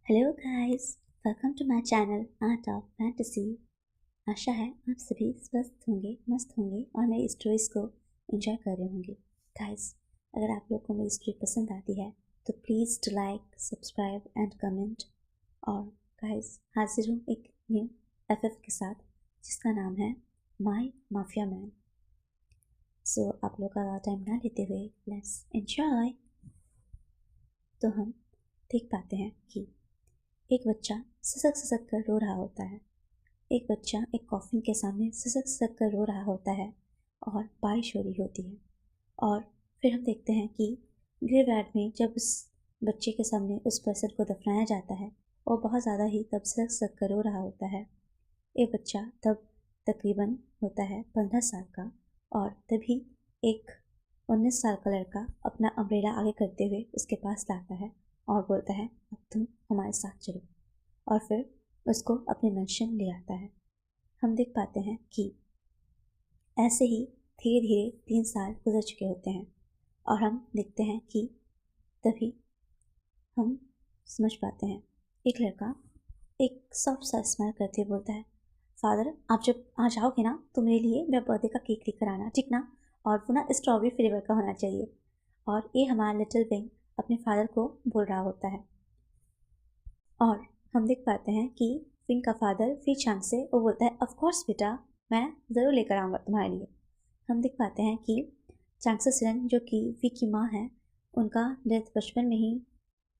Hello guys, welcome to my channel art of fantasy. आशा है आप सभी स्वस्थ होंगे, मस्त होंगे और मेरी स्टोरीज को एंजॉय कर रहे होंगे। गाइस, अगर आप लोग को मेरी स्टोरी पसंद आती है तो please to like, subscribe and comment. और गाइस, हाजिर हूँ एक न्यू एफएफ के साथ जिसका नाम है माय माफिया मैन। सो आप लोग का टाइम ना लेते हुए लेट्स एंजॉय। तो हम देख पाते हैं कि एक बच्चा सिसक सिसक कर रो रहा होता है। एक बच्चा एक कॉफिन के सामने सिसक सिसक कर रो रहा होता है और बारिश हो रही होती है। और फिर हम देखते हैं कि ग्रेवयार्ड में जब उस बच्चे के सामने उस पर्सन को दफनाया जाता है और बहुत ज़्यादा ही तब सिसक सिसक कर रो रहा होता है। एक बच्चा तब तकरीबन होता है 15 साल का और तभी एक 19 साल का लड़का अपना अम्ब्रेला आगे करते हुए उसके पास लाता है और बोलता है अब तुम हमारे साथ चलो, और फिर उसको अपने मेंशन ले आता है। हम देख पाते हैं कि ऐसे ही धीरे धीरे 3 साल गुजर चुके होते हैं और हम देखते हैं कि तभी हम समझ पाते हैं एक लड़का एक सॉफ्ट सा स्माइल करते हुए बोलता है, फादर आप जब आ जाओगे ना तो मेरे लिए मेरा बर्थडे का केक लेकर आना, ठीक ना? और वो ना स्ट्रॉबेरी फ्लेवर का होना चाहिए। और ये हमारा लिटिल विंग अपने फादर को बोल रहा होता है। और हम देख पाते हैं कि विंग का फादर फिर चांग से वो बोलता है, ऑफ कोर्स बेटा, मैं ज़रूर लेकर आऊँगा तुम्हारे लिए। हम देख पाते हैं कि चांगसे सिरन जो कि वी की माँ है, उनका डेथ बचपन में ही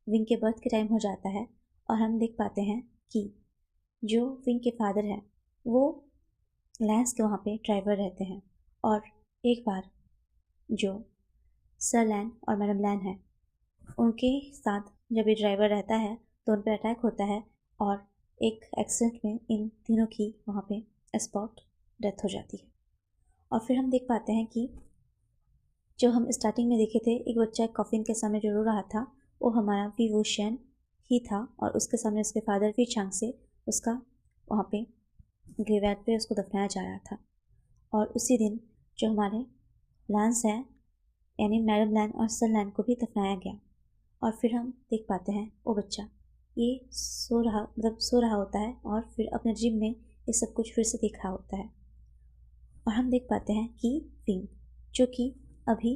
विंग के बर्थ के टाइम हो जाता है। और हम देख पाते हैं कि जो विंग के फादर हैं वो लैंस के वहाँ पे ड्राइवर रहते हैं। और एक बार जो सर लैन और मैडम लैन है उनके साथ जब ये ड्राइवर रहता है तो उन पर अटैक होता है और एक एक्सीडेंट में इन तीनों की वहाँ पे स्पॉट डेथ हो जाती है। और फिर हम देख पाते हैं कि जो हम स्टार्टिंग में देखे थे एक बच्चा एक कॉफिन के सामने जो रो रहा था वो हमारा वी वोशियन ही था और उसके सामने उसके फादर वी चांग से उसका वहाँ पे ग्रेवयार्ड पे उसको दफनाया जा रहा था। और उसी दिन जो हमारे लैंस हैं यानी मैडम लैन और सर लैन को भी दफनाया गया। और फिर हम देख पाते हैं वो बच्चा ये सो रहा होता है और फिर अपने ड्रीम में ये सब कुछ फिर से देख रहा होता है। और हम देख पाते हैं कि विंग जो कि अभी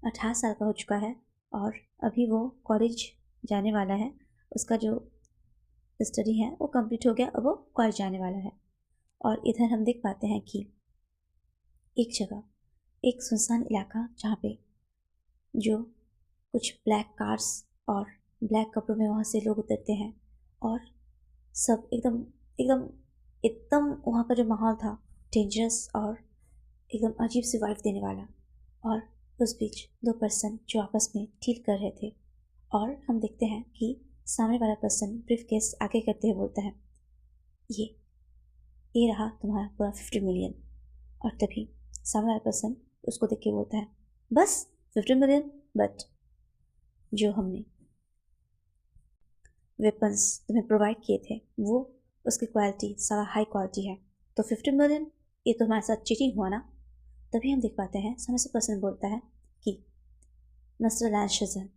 18 साल का हो चुका है और अभी वो कॉलेज जाने वाला है, उसका जो स्टडी है वो कंप्लीट हो गया, अब वो कॉलेज जाने वाला है। और इधर हम देख पाते हैं कि एक जगह एक सुनसान इलाका जहाँ पे जो कुछ ब्लैक कार्स और ब्लैक कपड़ों में वहाँ से लोग उतरते हैं और सब एकदम एकदम एकदम वहाँ का जो माहौल था डेंजरस और एकदम अजीब सी वाइफ देने वाला। और उस बीच दो पर्सन जो आपस में डील कर रहे थे और हम देखते हैं कि सामने वाला पर्सन ब्रीफ केस आगे करते हुए बोलता है, ये ये रहा तुम्हारा पूरा 50 मिलियन। और तभी सामने वाला पर्सन उसको देख के बोलता है, बस 50 मिलियन? बट जो हमने वेपन्स तुम्हें प्रोवाइड किए थे वो उसकी क्वालिटी सारा हाई क्वालिटी है, तो 50 मिलियन ये तो हमारे साथ चीटिंग हुआ ना। तभी हम देख पाते हैं सामने से पर्सन बोलता है कि मिस्टर लैंशजन,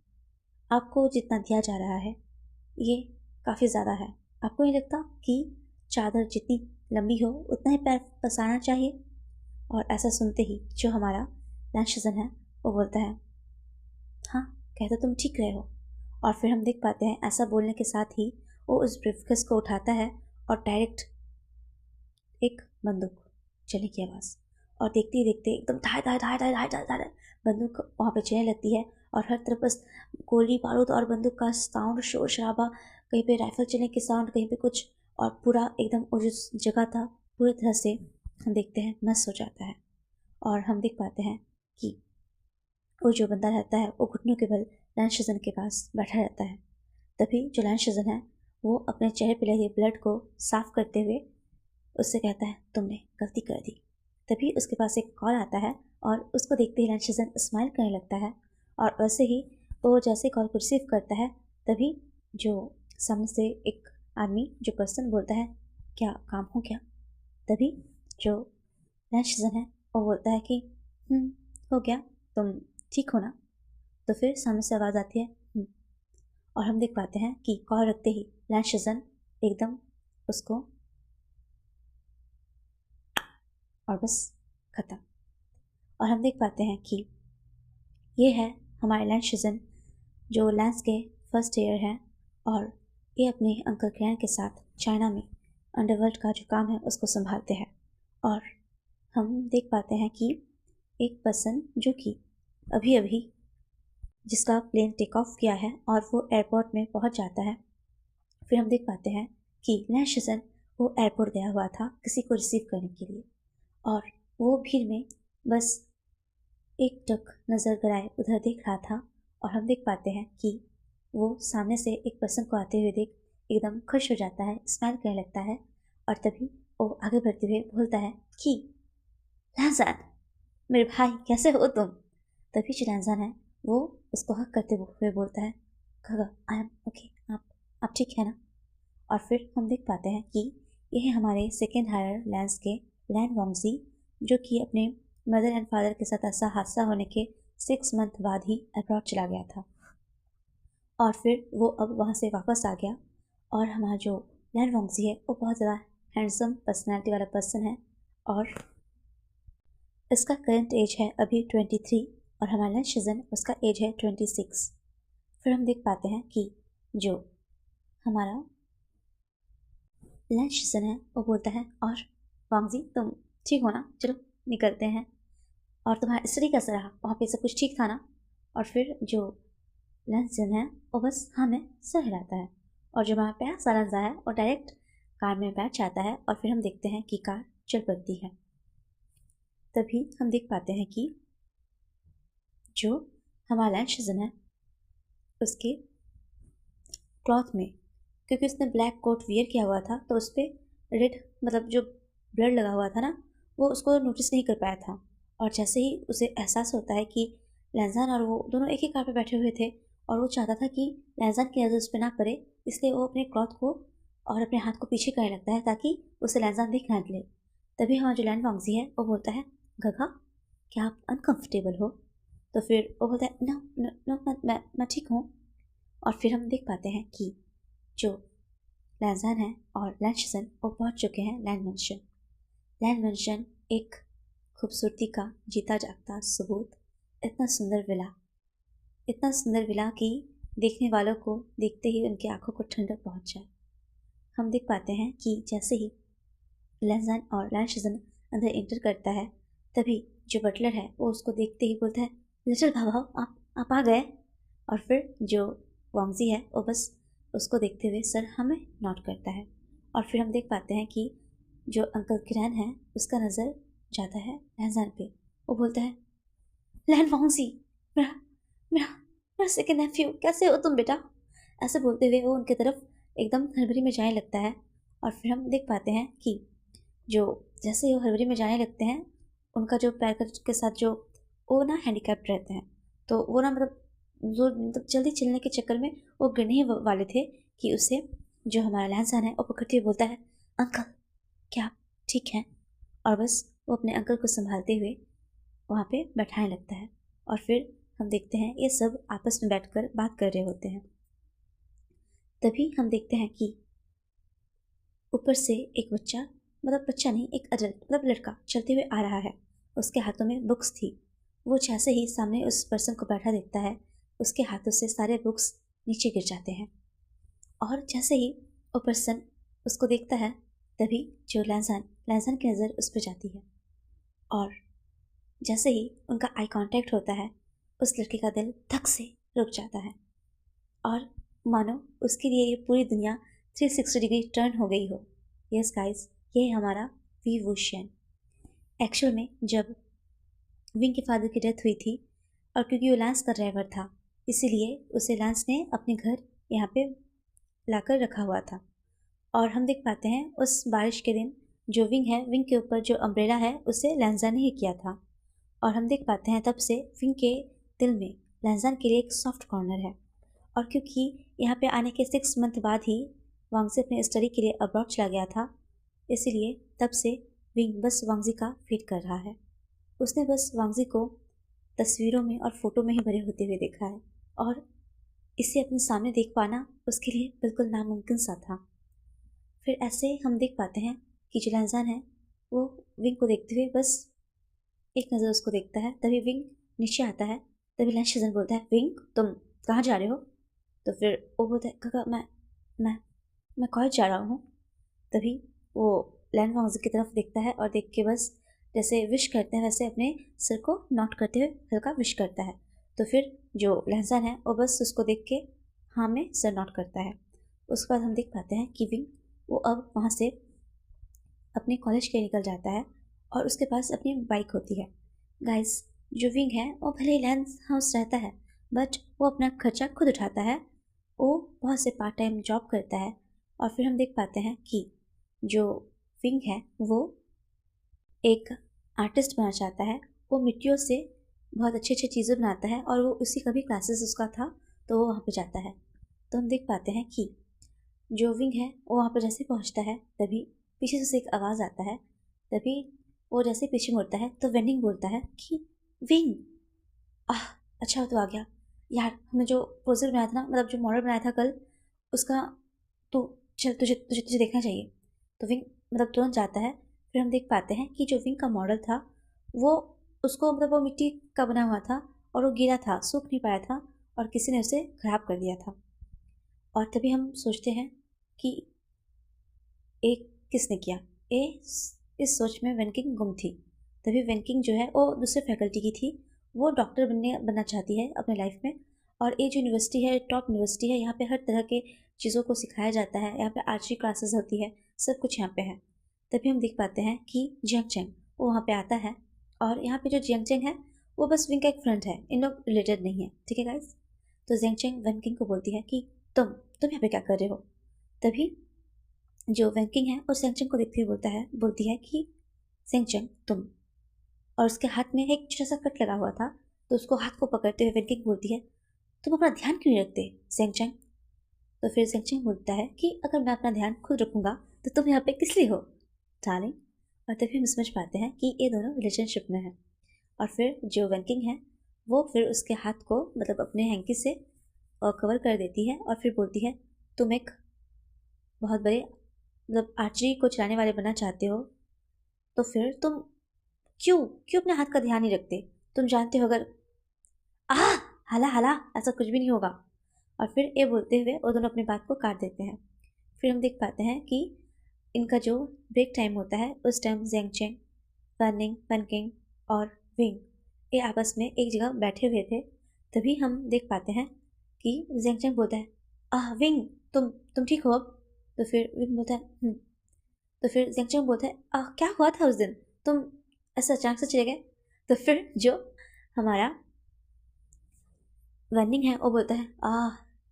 आपको जितना दिया जा रहा है ये काफ़ी ज़्यादा है। आपको नहीं लगता कि चादर जितनी लंबी हो उतना ही पैर पसारना चाहिए? और ऐसा सुनते ही जो हमारा लैंशजन है वो बोलता है, हाँ कहते तुम ठीक रहे हो। और फिर हम देख पाते हैं ऐसा बोलने के साथ ही वो उस ब्रीफकेस को उठाता है और डायरेक्ट एक बंदूक चलने की आवाज़ और देखते ही देखते एकदम धाय धाय धाय धाय धाय धाय धाय बंदूक वहाँ पे चलने लगती है। और हर तरफ बस गोली बारूद और बंदूक का साउंड, शोर शराबा, कहीं पे राइफल चलने के साउंड, कहीं पे कुछ, और पूरा एकदम वो जो जगह था पूरी तरह से हम देखते हैं मस्त हो जाता है। और हम देख पाते हैं कि वो जो बंदा रहता है वो घुटनों के बल लैंशजन के पास बैठा रहता है। तभी जो लैंशजन है वो अपने चेहरे पर लगे ब्लड को साफ करते हुए उससे कहता है, तुमने गलती कर दी। तभी उसके पास एक कॉल आता है और उसको देखते ही लैंशजन स्माइल करने लगता है। और वैसे ही वो जैसे कॉल को रिसीव करता है तभी जो सामने से एक आदमी जो पर्सन बोलता है, क्या काम हो गया? तभी जो लैंशजन है वो बोलता है कि हो गया, तुम ठीक हो ना? तो फिर सामने से आवाज़ आती है, और हम देख पाते हैं कि कॉल रखते ही लैन शिजन एकदम उसको और बस खत्म। और हम देख पाते हैं कि ये है हमारे लैन शिजन जो लैंस के फर्स्ट ईयर हैं और ये अपने अंकल ग्रैंड के साथ चाइना में अंडरवर्ल्ड का जो काम है उसको संभालते हैं। और हम देख पाते हैं कि एक पर्सन जो कि अभी अभी जिसका प्लेन टेक ऑफ किया है और वो एयरपोर्ट में पहुंच जाता है। फिर हम देख पाते हैं कि लैन शिजन वो एयरपोर्ट गया हुआ था किसी को रिसीव करने के लिए और वो भीड़ में बस एक टक नज़र गड़ाए उधर देख रहा था। और हम देख पाते हैं कि वो सामने से एक पर्सन को आते हुए देख एकदम खुश हो जाता है, स्माइल करने लगता है और तभी वो आगे बढ़ते हुए बोलता है कि लैंजान, मेरे भाई कैसे हो तुम। तभी जो लैंजान है वो उसको हक करते हुए बोलता है खगा आई एम ओके, आप ठीक है ना। और फिर हम देख पाते हैं कि यह हमारे सेकेंड हायर लैंस के लैन वॉन्गजी जो कि अपने मदर एंड फादर के साथ ऐसा हादसा होने के 6 मंथ बाद ही अब्रॉड चला गया था और फिर वो अब वहाँ से वापस आ गया। और हमारा जो लैन वॉन्गजी है वो बहुत ज़्यादा हैंडसम पर्सनैलिटी वाला पर्सन है और इसका करंट एज है अभी 23 और हमारा लैन शिजन उसका एज है 26। फिर हम देख पाते हैं कि जो हमारा लैन शिजन है वो बोलता है और वॉन्गजी तुम ठीक हो ना, चलो निकलते हैं। और तुम्हारा स्टडी कैसा रहा, वहाँ पे सब कुछ ठीक था ना। और फिर जो लैंसन है वो बस हमें सह हिलाता है और जो हमारा प्यारा सा लंजा है वो डायरेक्ट कार में बैठ जाता है और फिर हम देखते हैं कि कार चल पड़ती है। तभी हम देख पाते हैं कि जो हमारा लैंसन है उसके क्लॉथ में, क्योंकि उसने ब्लैक कोट वियर किया हुआ था तो उस पर रेड मतलब जो ब्लड लगा हुआ था ना वो उसको नोटिस नहीं कर पाया था। और जैसे ही उसे एहसास होता है कि लैंजान और वो दोनों एक ही कार पर बैठे हुए थे और वो चाहता था कि लैंजान की नज़र उस पर ना पड़े, इसलिए वो अपने क्लॉथ को और अपने हाथ को पीछे करने लगता है ताकि उसे लैंजान देख ना ले। तभी हमारा जो लैंड वॉन्गजी है वो बोलता है गगा क्या आप अनकंफर्टेबल हो। तो फिर वो बोलता है नो नो नो मैं ठीक हूँ। और फिर हम देख पाते हैं कि जो लैंजान है और लैंशिजन वो पहुँच चुके हैं लैंड मेंशन। लैंड मेंशन एक खूबसूरती का जीता जागता सबूत, इतना सुंदर विला कि देखने वालों को देखते ही उनकी आंखों को ठंडक पहुंच जाए। हम देख पाते हैं कि जैसे ही लैंजान और लैंशिजन अंदर एंटर करता है तभी जो बटलर है वो उसको देखते ही बोलता है लिटिल भाभा आप आ गए। और फिर जो वॉन्गजी है वो बस उसको देखते हुए सर हमें नोट करता है। और फिर हम देख पाते हैं कि जो अंकल किरण है उसका नज़र जाता है लैंजान पे। वो बोलता है लैन वॉन्गजी, मेरा मेरा मेरा सेकेंड नेफ्यू, कैसे हो तुम बेटा। ऐसे बोलते हुए वो उनकी तरफ एकदम हड़बड़ी में जाने लगता है। और फिर हम देख पाते हैं कि जो जैसे ही वो हड़बड़ी में जाने लगते हैं उनका जो पैर के साथ जो वो ना हैंडीकैप्ड रहते हैं तो वो ना मतलब जल्दी चलने के चक्कर में वो गिरने ही वाले थे कि उसे जो हमारा लैंसान है वो पकड़ते हुए बोलता है अंकल क्या आप ठीक हैं। और बस वो अपने अंकल को संभालते हुए वहाँ पे बैठाने लगता है। और फिर हम देखते हैं ये सब आपस में बैठकर बात कर रहे होते हैं। तभी हम देखते हैं कि ऊपर से एक बच्चा, मतलब बच्चा नहीं एक अडल्ट मतलब लड़का चलते हुए आ रहा है। उसके हाथों में बुक्स थी। वो जैसे ही सामने उस पर्सन को बैठा देखता है उसके हाथों से सारे बुक्स नीचे गिर जाते हैं। और जैसे ही वो पर्सन उसको देखता है तभी जो लैंजान की नज़र उस पर जाती है और जैसे ही उनका आई कांटेक्ट होता है उस लड़के का दिल धक से रुक जाता है और मानो उसके लिए ये पूरी दुनिया 360 डिग्री टर्न हो गई हो। यस गाइस, ये हमारा वी वुशियन। एक्चुअल में जब विंग के फादर की डेथ हुई थी और क्योंकि वो लैंस का ड्राइवर था इसीलिए उसे लैंस ने अपने घर यहाँ पे लाकर रखा हुआ था। और हम देख पाते हैं उस बारिश के दिन जो विंग है, विंग के ऊपर जो अम्ब्रेला है उसे लैंजा ने ही किया था। और हम देख पाते हैं तब से विंग के दिल में लैंजान के लिए एक सॉफ्ट कॉर्नर है। और क्योंकि यहाँ पे आने के 6 मंथ बाद ही वांगजी अपने स्टडी के लिए अब्रॉड चला गया था इसीलिए तब से विंग बस वांगजी का वेट कर रहा है। उसने बस वांगजी को तस्वीरों में और फोटो में ही भरे होते हुए देखा है और इसे अपने सामने देख पाना उसके लिए बिल्कुल नामुमकिन सा था। फिर ऐसे हम देख पाते हैं कि जो लहजान है वो विंग को देखते हुए बस एक नज़र उसको देखता है। तभी विंग नीचे आता है। तभी लहजान बोलता है, विंग तुम कहाँ जा रहे हो? तो फिर वो बोलता है, काका मैं कॉलेज जा रहा हूँ। तभी वो लैंड मार्क्स की तरफ देखता है और देख के बस जैसे विश करते हैं वैसे अपने सिर को नॉट करते हुए हल्का विश करता है। तो फिर जो लहजान है वो बस उसको देख के हाँ में सिर नॉट करता है। उसके बाद हम देख पाते हैं कि विंग वो अब वहाँ से अपने कॉलेज के निकल जाता है और उसके पास अपनी बाइक होती है। गाइस, जो विंग है वो भले ही लैंड हाउस रहता है बट वो अपना खर्चा खुद उठाता है। वो बहुत से पार्ट टाइम जॉब करता है और फिर हम देख पाते हैं कि जो विंग है वो एक आर्टिस्ट बनना चाहता है। वो मिट्टियों से बहुत अच्छी अच्छी चीज़ें बनाता है और वो उसी का भी क्लासेस उसका था तो वो वहाँ पे जाता है। तो हम देख पाते हैं कि जो विंग है वो वहाँ पर जैसे पहुँचता है तभी पीछे से उसे एक आवाज़ आता है। तभी वो जैसे पीछे मुड़ता है तो वेंडिंग बोलता है कि विंग, आह अच्छा तो आ गया यार, हमने जो पोस्टर बनाया था ना, मतलब जो मॉडल बनाया था कल, उसका तो चल तुझे तुझे तुझे देखना चाहिए। तो विंग मतलब तुरंत जाता है। फिर हम देख पाते हैं कि जो विंग का मॉडल था वो उसको मतलब वो मिट्टी का बना हुआ था और वो गिरा था, सूख नहीं पाया था और किसी ने उसे खराब कर दिया था। और तभी हम सोचते हैं कि एक किसने किया। ए इस सोच में वेनकिंग गुम थी। तभी वेनकिंग जो है वो दूसरे फैकल्टी की थी। वो डॉक्टर बनना चाहती है अपने लाइफ में। और ये जो यूनिवर्सिटी है टॉप यूनिवर्सिटी है, यहाँ पे हर तरह के चीज़ों को सिखाया जाता है। यहाँ पे आर्चरी क्लासेस होती है, सब कुछ यहाँ पे है। तभी हम देख पाते हैं कि जियांग चेंग वो वहाँ पे आता है और यहाँ पे जो जियांग चेंग है वो बस विंग का एक फ्रेंड है, इन लोग रिलेटेड नहीं है, ठीक है गाइस। तो जियांग चेंग वेनकिंग को बोलती है कि तुम यहाँ पे क्या कर रहे हो? तभी जो वैंकिंग है और सेंगचेंग को देखते हुए बोलती है कि सेंगचेंग तुम, और उसके हाथ में एक छोटा सा कट लगा हुआ था। तो उसको हाथ को पकड़ते हुए वैंकिंग बोलती है, तुम अपना ध्यान क्यों नहीं रखते सेंगचेंग? तो फिर सेंगचेंग बोलता है कि अगर मैं अपना ध्यान खुद रखूंगा तो तुम यहाँ पे किस लिए हो डार्लिंग? और तभी हम समझ पाते हैं कि ये दोनों रिलेशनशिप में है। और फिर जो वैंकिंग है वो फिर उसके हाथ को मतलब अपने हैंकी से कवर कर देती है और फिर बोलती है, तुम एक बहुत बड़े मतलब आर्चरी को चलाने वाले बनना चाहते हो तो फिर तुम क्यों क्यों अपने हाथ का ध्यान नहीं रखते? तुम जानते हो अगर आह हाला हाला ऐसा कुछ भी नहीं होगा। और फिर ये बोलते हुए वो दोनों अपनी बात को काट देते हैं। फिर हम देख पाते हैं कि इनका जो ब्रेक टाइम होता है उस टाइम जेंग चेंग, फनिंग फनकिंग और विंग ये आपस में एक जगह बैठे हुए थे। तभी हम देख पाते हैं कि जेंग चेंग बोलता है, आह विंग तुम ठीक हो अब? तो फिर विंग बोलता है तो फिर जेंगचंग बोलता है, क्या हुआ था उस दिन, तुम ऐसा अचानक से चले गए? तो फिर जो हमारा वनिंग है वो बोलता है,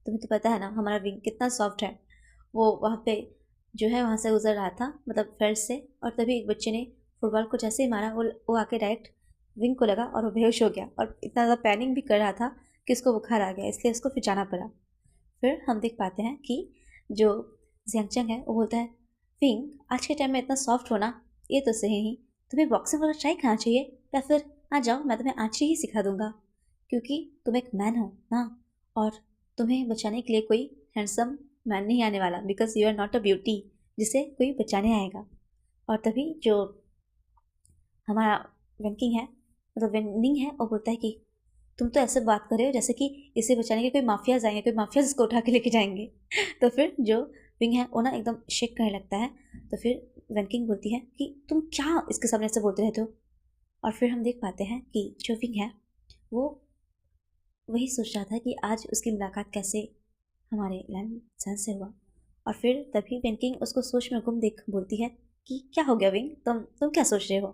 तुम्हें तो पता है ना हमारा विंग कितना सॉफ्ट है। वो वहाँ पे जो है वहाँ से गुजर रहा था मतलब फर्श से, और तभी एक बच्चे ने फुटबॉल को जैसे ही मारा वो आके डायरेक्ट विंग को लगा और वो बेहोश हो गया और इतना ज़्यादा पैनिक भी कर रहा था कि उसको बुखार आ गया, इसलिए उसको फिर जाना पड़ा। फिर हम देख पाते हैं कि जो जियांगचंग है वो बोलता है, विंग आज के टाइम में इतना सॉफ्ट होना ये तो सही नहीं, तुम्हें बॉक्सिंग वाला ट्राई करना चाहिए, या फिर आ जाओ मैं तुम्हें आर्चरी ही सिखा दूंगा, क्योंकि तुम एक मैन हो ना, और तुम्हें बचाने के लिए कोई हैंडसम मैन नहीं आने वाला, because you are not a beauty जिसे कोई बचाने आएगा। और तभी जो हमारा वेंकिंग है मतलब वेंडिंग है वो बोलता है कि तुम तो ऐसे बात कर रहे हो जैसे कि इसे बचाने के कोई माफियाज आएंगे, कोई माफियाज इसको उठा के लेके जाएंगे। तो फिर जो विंग है वो ना एकदम शेक करने लगता है। तो फिर वेंकिंग बोलती है कि तुम क्या इसके सामने से बोलते रहते हो? और फिर हम देख पाते हैं कि जो विंग है वो वही सोच रहा था कि आज उसकी मुलाकात कैसे हमारे लैंड सन से हुआ। और फिर तभी वेंकिंग उसको सोच में गुम देख बोलती है कि क्या हो गया विंग, तुम क्या सोच रहे हो?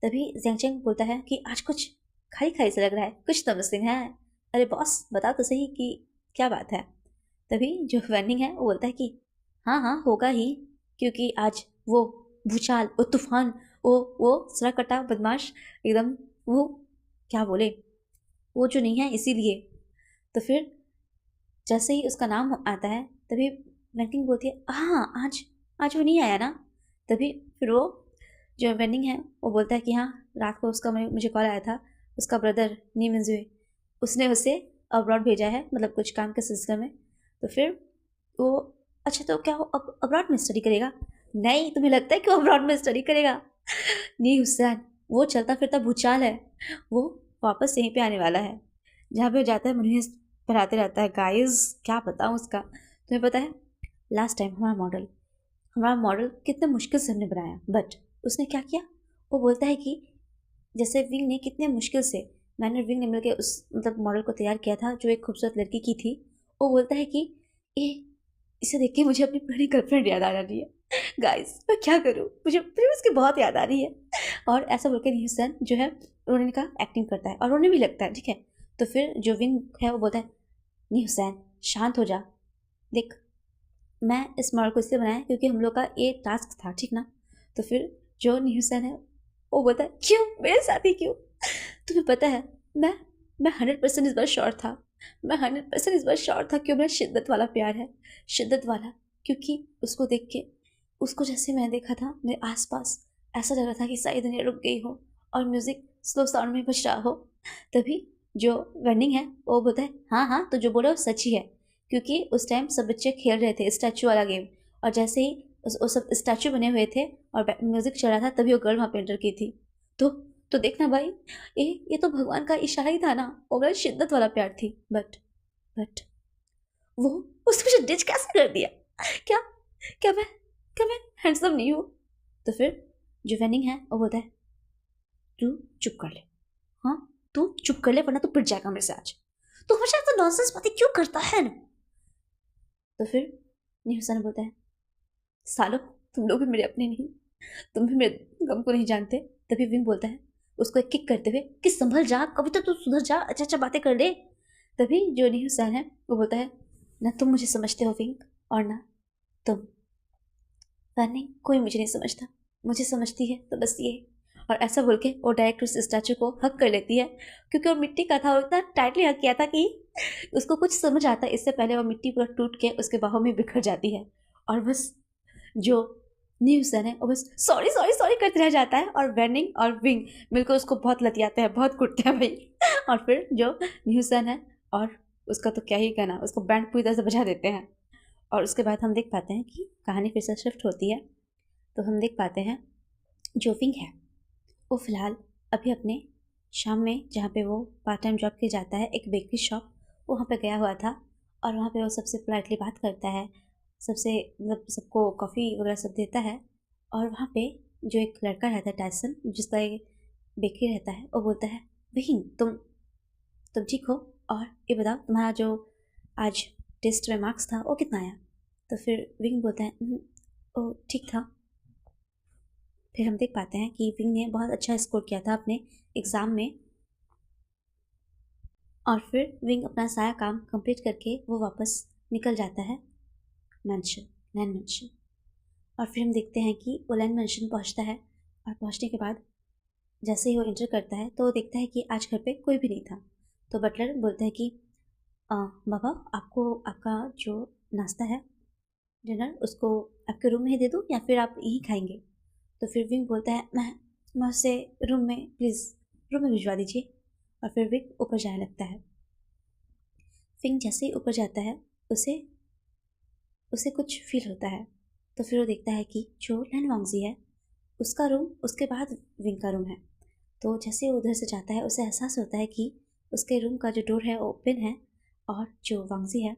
तभी जेंगचेंग बोलता है कि आज कुछ खाई खाई से लग रहा है, कुछ तो मिसिंग है। अरे बॉस बता तो सही कि क्या बात है? तभी जो वैनिंग है वो बोलता है कि हाँ हाँ होगा ही, क्योंकि आज वो भूचाल, वो तूफान, वो सराकटा बदमाश एकदम, वो क्या बोले, वो जो नहीं है इसीलिए। तो फिर जैसे ही उसका नाम आता है तभी वेंकिंग बोलती है, हाँ आज आज वो नहीं आया ना? तभी फिर वो जो वेंडिंग है वो बोलता है कि हाँ रात को उसका मुझे कॉल आया था, उसका ब्रदर नी मिंजुए उसने उसे अब्रॉड भेजा है, मतलब कुछ काम के सिलसिले में। तो फिर वो, अच्छा तो क्या वो अब्रॉड में स्टडी करेगा? नहीं, तुम्हें लगता है कि वो अब्रॉड में स्टडी करेगा? नहीं हुसैन, वो चलता फिरता भूचाल है, वो वापस यहीं पे आने वाला है। जहाँ पे वो जाता है मुनीस पढ़ाते रहता है। गाइस क्या बताऊँ उसका, तुम्हें पता है लास्ट टाइम हमारा मॉडल कितने मुश्किल से हमने बनाया, बट उसने क्या किया, वो बोलता है कि जैसे विंग ने कितने मुश्किल से, मैंने और विंग ने मिलकर उस मतलब मॉडल को तैयार किया था जो एक खूबसूरत लड़की की थी। वो बोलता है कि ये, इसे देख के मुझे अपनी पुरानी गर्लफ्रेंड याद आ रही है। गाइस मैं क्या करूँ, मुझे उसकी बहुत याद आ रही है। और ऐसा बोल के न्यूसन जो है उन्होंने कहा एक्टिंग करता है और उन्हें भी लगता है ठीक है। तो फिर जो विंग है वो बोलता है नहीं हुसैन शांत हो जा, देख मैं इस मॉडल को इसलिए बनाया क्योंकि हम लोग का ये टास्क था ठीक ना। तो फिर जो न्यूसन है वो बोलता है क्यों मेरे साथ ही क्यों? तुम्हें पता है मैं 100% इस बार श्योर था, मैं 100% इस बार श्योर था कि मेरा शिद्दत वाला प्यार है, शिद्दत वाला। क्योंकि उसको देख के, उसको जैसे मैंने देखा था मेरे आसपास ऐसा लग रहा था कि सारी दुनिया रुक गई हो और म्यूज़िक स्लो साउंड में बज रहा हो। तभी जो वेंडिंग है वो बोलता है हाँ हाँ तो जो बोला वो सच ही है, क्योंकि उस टाइम सब बच्चे खेल रहे थे स्टैचू वाला गेम, और जैसे ही वो सब स्टैचू बने हुए थे और म्यूज़िक चल रहा था तभी वो गर्ल वहाँ पे एंटर की थी। तो तो देखना भाई, ये तो भगवान का इशारा ही था ना, वो बड़ा शिद्दत वाला प्यार थी। बट वो उसने मुझे डिच कैसे कर दिया? क्या क्या मैं क्या मैं हैंडसम नहीं हूँ? तो फिर जो वेनिंग है वो बोलता है तू चुप कर ले, हाँ तू चुप कर ले वरना तू पिट जाएगा मेरे से आज, तू हमेशा तो नॉनसेंस बातें क्यों करता है? तो फिर न्यूसन बोलता है सालो तुम लोग भी मेरे अपने नहीं, तुम भी मेरे गम को नहीं जानते। तभी विंग बोलता है उसको एक किक करते हुए कि संभल जा, कभी तो तू सुधर जा, अच्छा अच्छा बातें कर ले। तभी जो न्यूसन है वो बोलता है ना तुम मुझे समझते हो विंग और ना तुम, नहीं कोई मुझे नहीं समझता, मुझे समझती है तो बस ये। और ऐसा बोल के वो डायरेक्ट उस स्टैचू को हक कर लेती है, क्योंकि वो मिट्टी का था, वो इतना टाइटली हक किया था कि उसको कुछ समझ आता है इससे पहले वो मिट्टी पूरा टूट के उसके बाहों में बिखर जाती है। और बस जो न्यूसन है वो बस सॉरी सॉरी सॉरी करते रह जाता है, और वेनिंग और विंग मिलकर उसको बहुत लतियाते हैं, बहुत कुटते हैं भाई। और फिर जो न्यूसन है और उसका तो क्या ही कहना, उसको बैंड पूरी तरह से बजा देते हैं। और उसके बाद हम देख पाते हैं कि कहानी फिर से शिफ्ट होती है। तो हम देख पाते हैं जो विंग है वो फ़िलहाल अभी अपने शाम में जहाँ पे वो पार्ट टाइम जॉब के जाता है एक बेकरी शॉप, वहाँ पे गया हुआ था। और वहाँ पे वो सबसे पोलाइटली बात करता है, सबसे मतलब सबको कॉफ़ी वगैरह सब देता है। और वहाँ पे जो एक लड़का रहता है टाइसन जिसका एक बेकरी रहता है, वो बोलता है विंग तुम ठीक हो, और ये बताओ तुम्हारा जो आज टेस्ट में मार्क्स था वो कितना आया? तो फिर विंग बोलता है ओ ठीक था। फिर हम देख पाते हैं कि विंग ने बहुत अच्छा स्कोर किया था अपने एग्ज़ाम में। और फिर विंग अपना सारा काम कंप्लीट करके वो वापस निकल जाता है लैंड मैंशन। और फिर हम देखते हैं कि वो लैंड मैंशन पहुंचता है, और पहुंचने के बाद जैसे ही वो एंटर करता है तो वो देखता है कि आज घर पे कोई भी नहीं था। तो बटलर बोलता है कि बाबा आपको आपका जो नाश्ता है डिनर उसको आपके रूम में ही दे दूँ या फिर आप यहीं खाएंगे? तो फिर विंग बोलता है मैं उससे रूम में प्लीज़ रूम में भिजवा दीजिए। और फिर विंग ऊपर जाने लगता है। विंग जैसे ही ऊपर जाता है उसे उसे कुछ फील होता है। तो फिर वो देखता है कि जो लैन वांगजी है उसका रूम उसके बाद विंग का रूम है। तो जैसे वो उधर से जाता है उसे एहसास होता है कि उसके रूम का जो डोर है वो ओपन है, और जो वांगजी है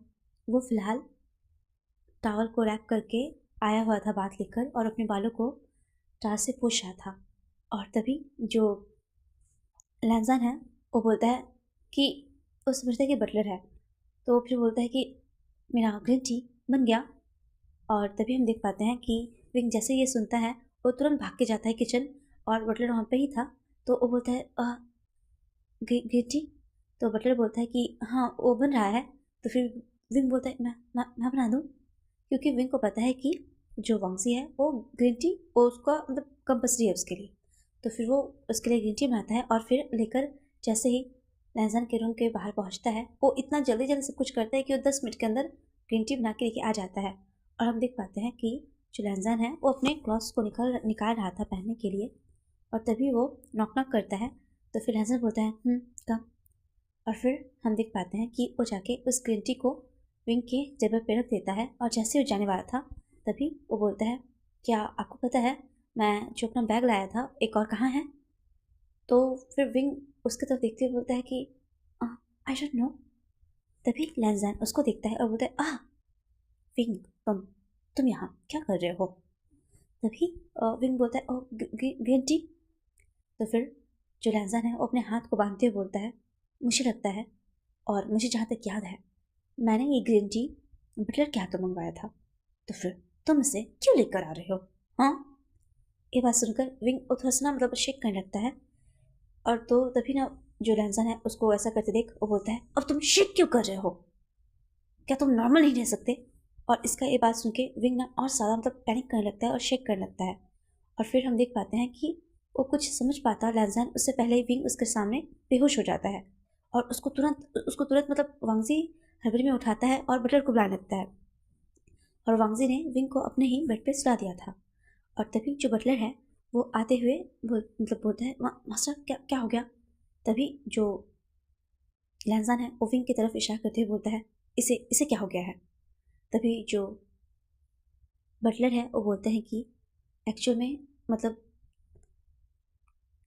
वो फ़िलहाल टावल को रैप करके आया हुआ था बात लेकर, और अपने बालों को टार से पोंछ रहा था। और तभी जो लैंजन है वो बोलता है कि वो समझता है कि बटलर है। तो वो फिर बोलता है कि मेरा ग्रीन टी बन गया। और तभी हम देख पाते हैं कि विंग जैसे ये सुनता है वो तुरंत भाग के जाता है किचन, और बटलर वहाँ पे ही था। तो वो बोलता है ग्रीन टी? तो बटलर बोलता है कि हाँ वो बन रहा है। तो फिर विंग बोलता है मैं बना दूँ, क्योंकि विंग को पता है कि जो वांगसी है वो ग्रीन टी वो उसका मतलब कंपल्सरी है उसके लिए। तो फिर वो उसके लिए ग्रीन टी बनाता है, और फिर लेकर जैसे ही लहजन के रूम के बाहर पहुंचता है वो इतना जल्दी जल्दी सब कुछ करता है कि वो 10 मिनट के अंदर ग्रीन टी बना के लेके आ जाता है। और हम देख पाते हैं कि जो लहजन है वो अपने क्लॉथ्स को निकाल रहा था पहनने के लिए, और तभी वो नॉक नॉक करता है। तो फिर लहजन बोलता है कम। और फिर हम देख पाते हैं कि वो जाके उस ग्रीन टी को विंग के टेबल पे रख देता है और जैसे वो जाने वाला था तभी वो बोलता है, क्या आपको पता है मैं जो अपना बैग लाया था एक और कहाँ है? तो फिर विंग उसकी तरफ देखते हुए बोलता है कि आई डोंट नो। तभी लैंजैन उसको देखता है और बोलता है, विंग तुम यहाँ क्या कर रहे हो? तभी विंग बोलता है, ओ ग्रीन टी। तो फिर जो लैंजैन है वो अपने हाथ को बांधते हुए बोलता है, मुझे लगता है और मुझे जहाँ तक याद है मैंने ये ग्रीन टी बटलर के हाथों मंगवाया था, तो फिर तुम इसे क्यों लेकर आ रहे हो? हाँ। ये बात सुनकर विंग थोड़ा सा ना मतलब शेक करने लगता है और तो तभी ना जो लैंजन है उसको ऐसा करते देख वो बोलता है, अब तुम शेक क्यों कर रहे हो? क्या तुम नॉर्मल नहीं रह सकते? और इसका ये बात सुन के विंग ना और ज़्यादा मतलब पैनिक करने लगता है और शेक करने लगता है। और फिर हम देख पाते हैं कि वो कुछ समझ पाता है लैंजन उससे पहले ही विंग उसके सामने बेहोश हो जाता है और उसको तुरंत मतलब वांगजी हड़बड़ी में उठाता है और बटलर को बुलाने लगता है। और वांगजी ने विंग को अपने ही बेड पे सुला दिया था। और तभी जो बटलर है वो आते हुए बोलता है, मास्टर क्या क्या हो गया? तभी जो लैंजन है वो विंग की तरफ इशारा करते हुए बोलता है, इसे इसे क्या हो गया है? तभी जो बटलर है वो बोलते हैं कि एक्चुअल में मतलब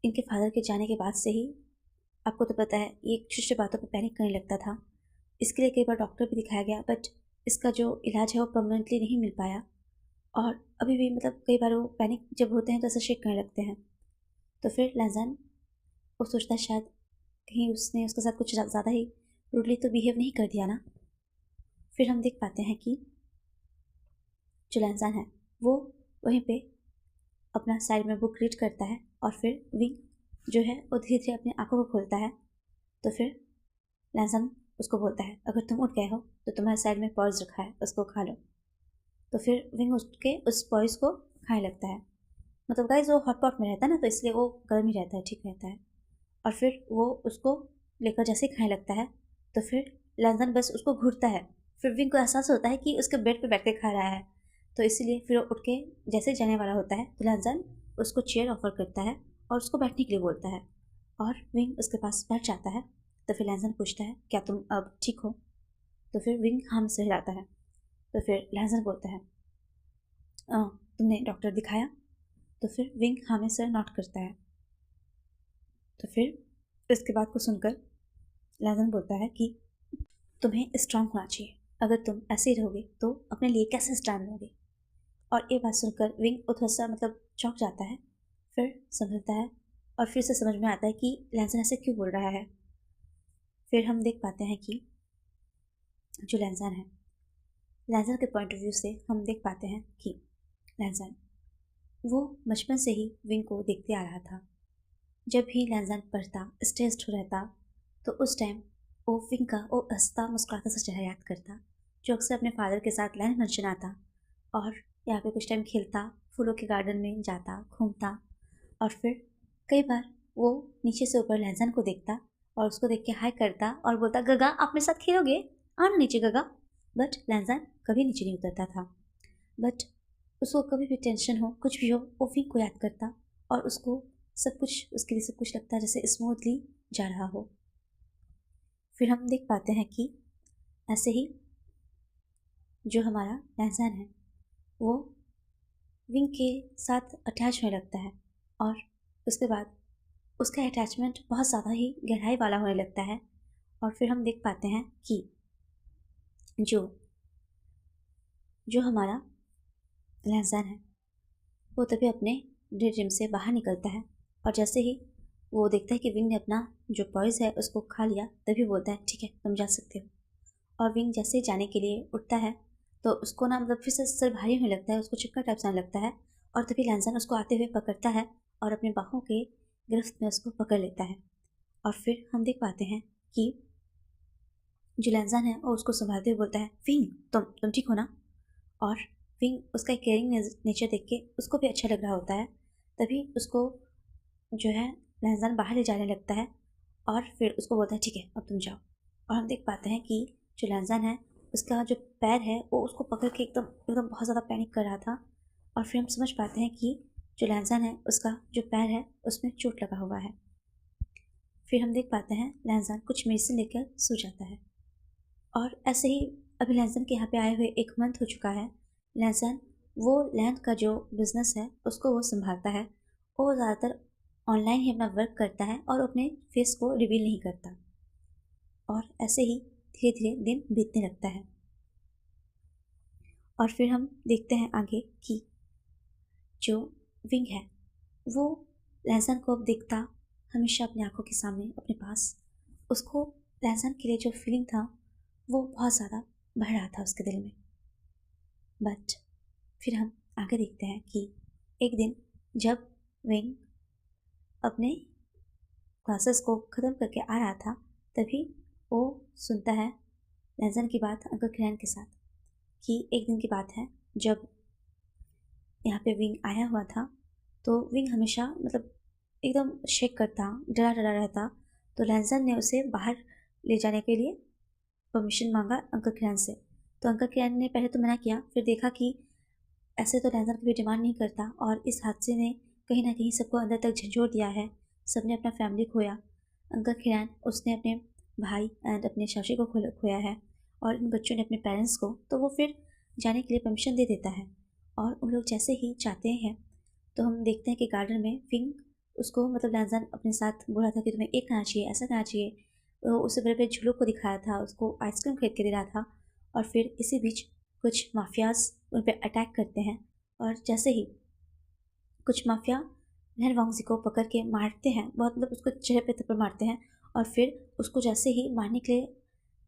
इनके फादर के जाने के बाद से ही आपको तो पता है ये छोटी छोटी बातों पर पैनिक करने लगता था। इसके लिए कई बार डॉक्टर भी दिखाया गया बट इसका जो इलाज है वो परमानेंटली नहीं मिल पाया और अभी भी मतलब कई बार वो पैनिक जब होते हैं तो ऐसा शेक करने लगते हैं। तो फिर लैंजन वो सोचता है शायद कहीं उसने उसके साथ कुछ ज़्यादा ही रूडली तो बिहेव नहीं कर दिया ना। फिर हम देख पाते हैं कि जो लैंजन है वो वहीं पे अपना साइड में बुक रीड करता है और फिर विंग जो है वो धीरे धीरे अपनी आंखों को खोलता है। तो फिर लैंजन उसको बोलता है, अगर तुम उठ गए हो तो तुम्हारे साइड में पॉइज रखा है उसको खा लो। तो फिर विंग उठ के उस पॉइज को खाने लगता है। मतलब गाइस वो हॉट पॉट में रहता है ना तो इसलिए वो गर्म ही रहता है, ठीक रहता है। और फिर वो उसको लेकर जैसे ही खाने लगता है तो फिर लैंजन बस उसको घूरता है। फिर विंग को एहसास होता है कि उसके बेड पे बैठ के खा रहा है, तो इसीलिए फिर वो उठ के जैसे ही जाने वाला होता है तो लैंजन उसको चेयर ऑफर करता है और उसको बैठने के लिए बोलता है और विंग उसके पास बैठ जाता है। तो फिर लैंजन पूछता है, क्या तुम अब ठीक हो? तो फिर विंग हाँ में से हिलाता है। तो फिर लैंजन बोलता है, तुमने डॉक्टर दिखाया? तो फिर विंग हाँ में सर नॉट करता है। तो फिर इसके बात को सुनकर लैंजन बोलता है कि तुम्हें स्ट्रांग होना चाहिए, अगर तुम ऐसे ही रहोगे तो अपने लिए कैसे स्टैंड लोगे? और ये बात सुनकर विंग थोड़ा सा मतलब चौंक जाता है, फिर संभलता है और फिर से समझ में आता है कि लैंजन ऐसे क्यों बोल रहा है। फिर हम देख पाते हैं कि जो लैंजन है, लैंजन के पॉइंट ऑफ व्यू से हम देख पाते हैं कि लैंजन वो बचपन से ही विंग को देखते आ रहा था। जब भी लैंजन पढ़ता स्ट्रेस्ड हो रहता तो उस टाइम वो विंग का वो हंसता मुस्कुराता सा चेहरा याद करता, जो अक्सर अपने फादर के साथ लैंड मंचन आता और यहाँ पे कुछ टाइम खेलता, फूलों के गार्डन में जाता घूमता। और फिर कई बार वो नीचे से ऊपर लैंजन को देखता और उसको देख के हाय करता और बोलता, गगा आप मेरे साथ खेलोगे? आओ ना नीचे गगा। बट लैंजन कभी नीचे नहीं उतरता था। बट उसको कभी भी टेंशन हो कुछ भी हो वो विंग को याद करता और उसको सब कुछ उसके लिए सब कुछ लगता है जैसे स्मूथली जा रहा हो। फिर हम देख पाते हैं कि ऐसे ही जो हमारा लैंजन है वो विंग के साथ अटैच होने लगता है और उसके बाद उसका अटैचमेंट बहुत ज़्यादा ही गहराई वाला होने लगता है। और फिर हम देख पाते हैं कि जो जो हमारा लैंजन है वो तभी अपने डे ड्रीम से बाहर निकलता है और जैसे ही वो देखता है कि विंग ने अपना जो पॉइज है उसको खा लिया तभी बोलता है, ठीक है तुम जा सकते हो। और विंग जैसे ही जाने के लिए उठता है तो उसको ना मतलब फिर से सर भारी होने लगता है, उसको चक्कर टाइप से आने लगता है और तभी लैंजन उसको आते हुए पकड़ता है और अपने बाहों के गिरफ्त में उसको पकड़ लेता है। और फिर हम देख पाते हैं कि जो लैंजन है वो उसको संभालते हुए बोलता है, विंग तुम ठीक हो ना? और विंग उसका केयरिंग नेचर देख के उसको भी अच्छा लग रहा होता है। तभी उसको जो है लैंजन बाहर ले जाने लगता है और फिर उसको बोलता है, ठीक है अब तुम जाओ। और हम देख पाते हैं कि जो लैंजन है उसका जो पैर है वो उसको पकड़ के एकदम एकदम बहुत ज़्यादा पैनिक कर रहा था। और फिर हम समझ पाते हैं कि जो लैंजन है उसका जो पैर है उसमें चोट लगा हुआ है। फिर हम देख पाते हैं लहजान कुछ मेडिसिन लेकर सो जाता है। और ऐसे ही अभी लहजान के यहाँ पे आए हुए 1 मंथ हो चुका है। लहजान वो लैंड का जो बिज़नेस है उसको वो संभालता है। वो ज़्यादातर ऑनलाइन ही अपना वर्क करता है और अपने फेस को रिवील नहीं करता। और ऐसे ही धीरे धीरे दिन बीतने लगता है। और फिर हम देखते हैं आगे कि जो विंग है वो लहजान को अब देखता हमेशा अपनी आंखों के सामने अपने पास। उसको लहजान के लिए जो फीलिंग था वो बहुत ज़्यादा बढ़ रहा था उसके दिल में। बट फिर हम आगे देखते हैं कि एक दिन जब विंग अपने क्लासेस को ख़त्म करके आ रहा था तभी वो सुनता है लहजान की बात अंकल किरण के साथ कि एक दिन की बात है जब यहाँ पे विंग आया हुआ था। तो विंग हमेशा मतलब एकदम शेक करता, डरा डरा रहता। तो लहजान ने उसे बाहर ले जाने के लिए परमिशन मांगा अंकल किरण से। तो अंकल किरण ने पहले तो मना किया, फिर देखा कि ऐसे तो लहजान कभी डिमांड नहीं करता और इस हादसे ने कहीं ना कहीं सबको अंदर तक झंझोड़ दिया है। सबने अपना फैमिली खोया। अंकल किरण उसने अपने भाई एंड अपने चाची को खोया है और इन बच्चों ने अपने पेरेंट्स को। तो वो फिर जाने के लिए परमिशन दे देता है और उन लोग जैसे ही चाहते हैं तो हम देखते हैं कि गार्डन में विंग उसको मतलब लहजान अपने साथ बोला था कि तुम्हें एक करना चाहिए, ऐसा करना चाहिए। वो उसे बड़े बड़े झूलों को दिखाया था, उसको आइसक्रीम खरीद के दे रहा था। और फिर इसी बीच कुछ माफियाज उन पर अटैक करते हैं और जैसे ही कुछ माफिया लहर वांगजी को पकड़ के मारते हैं, बहुत मतलब उसको चेहरे पे थप्पड़ मारते हैं। और फिर उसको जैसे ही मारने के लिए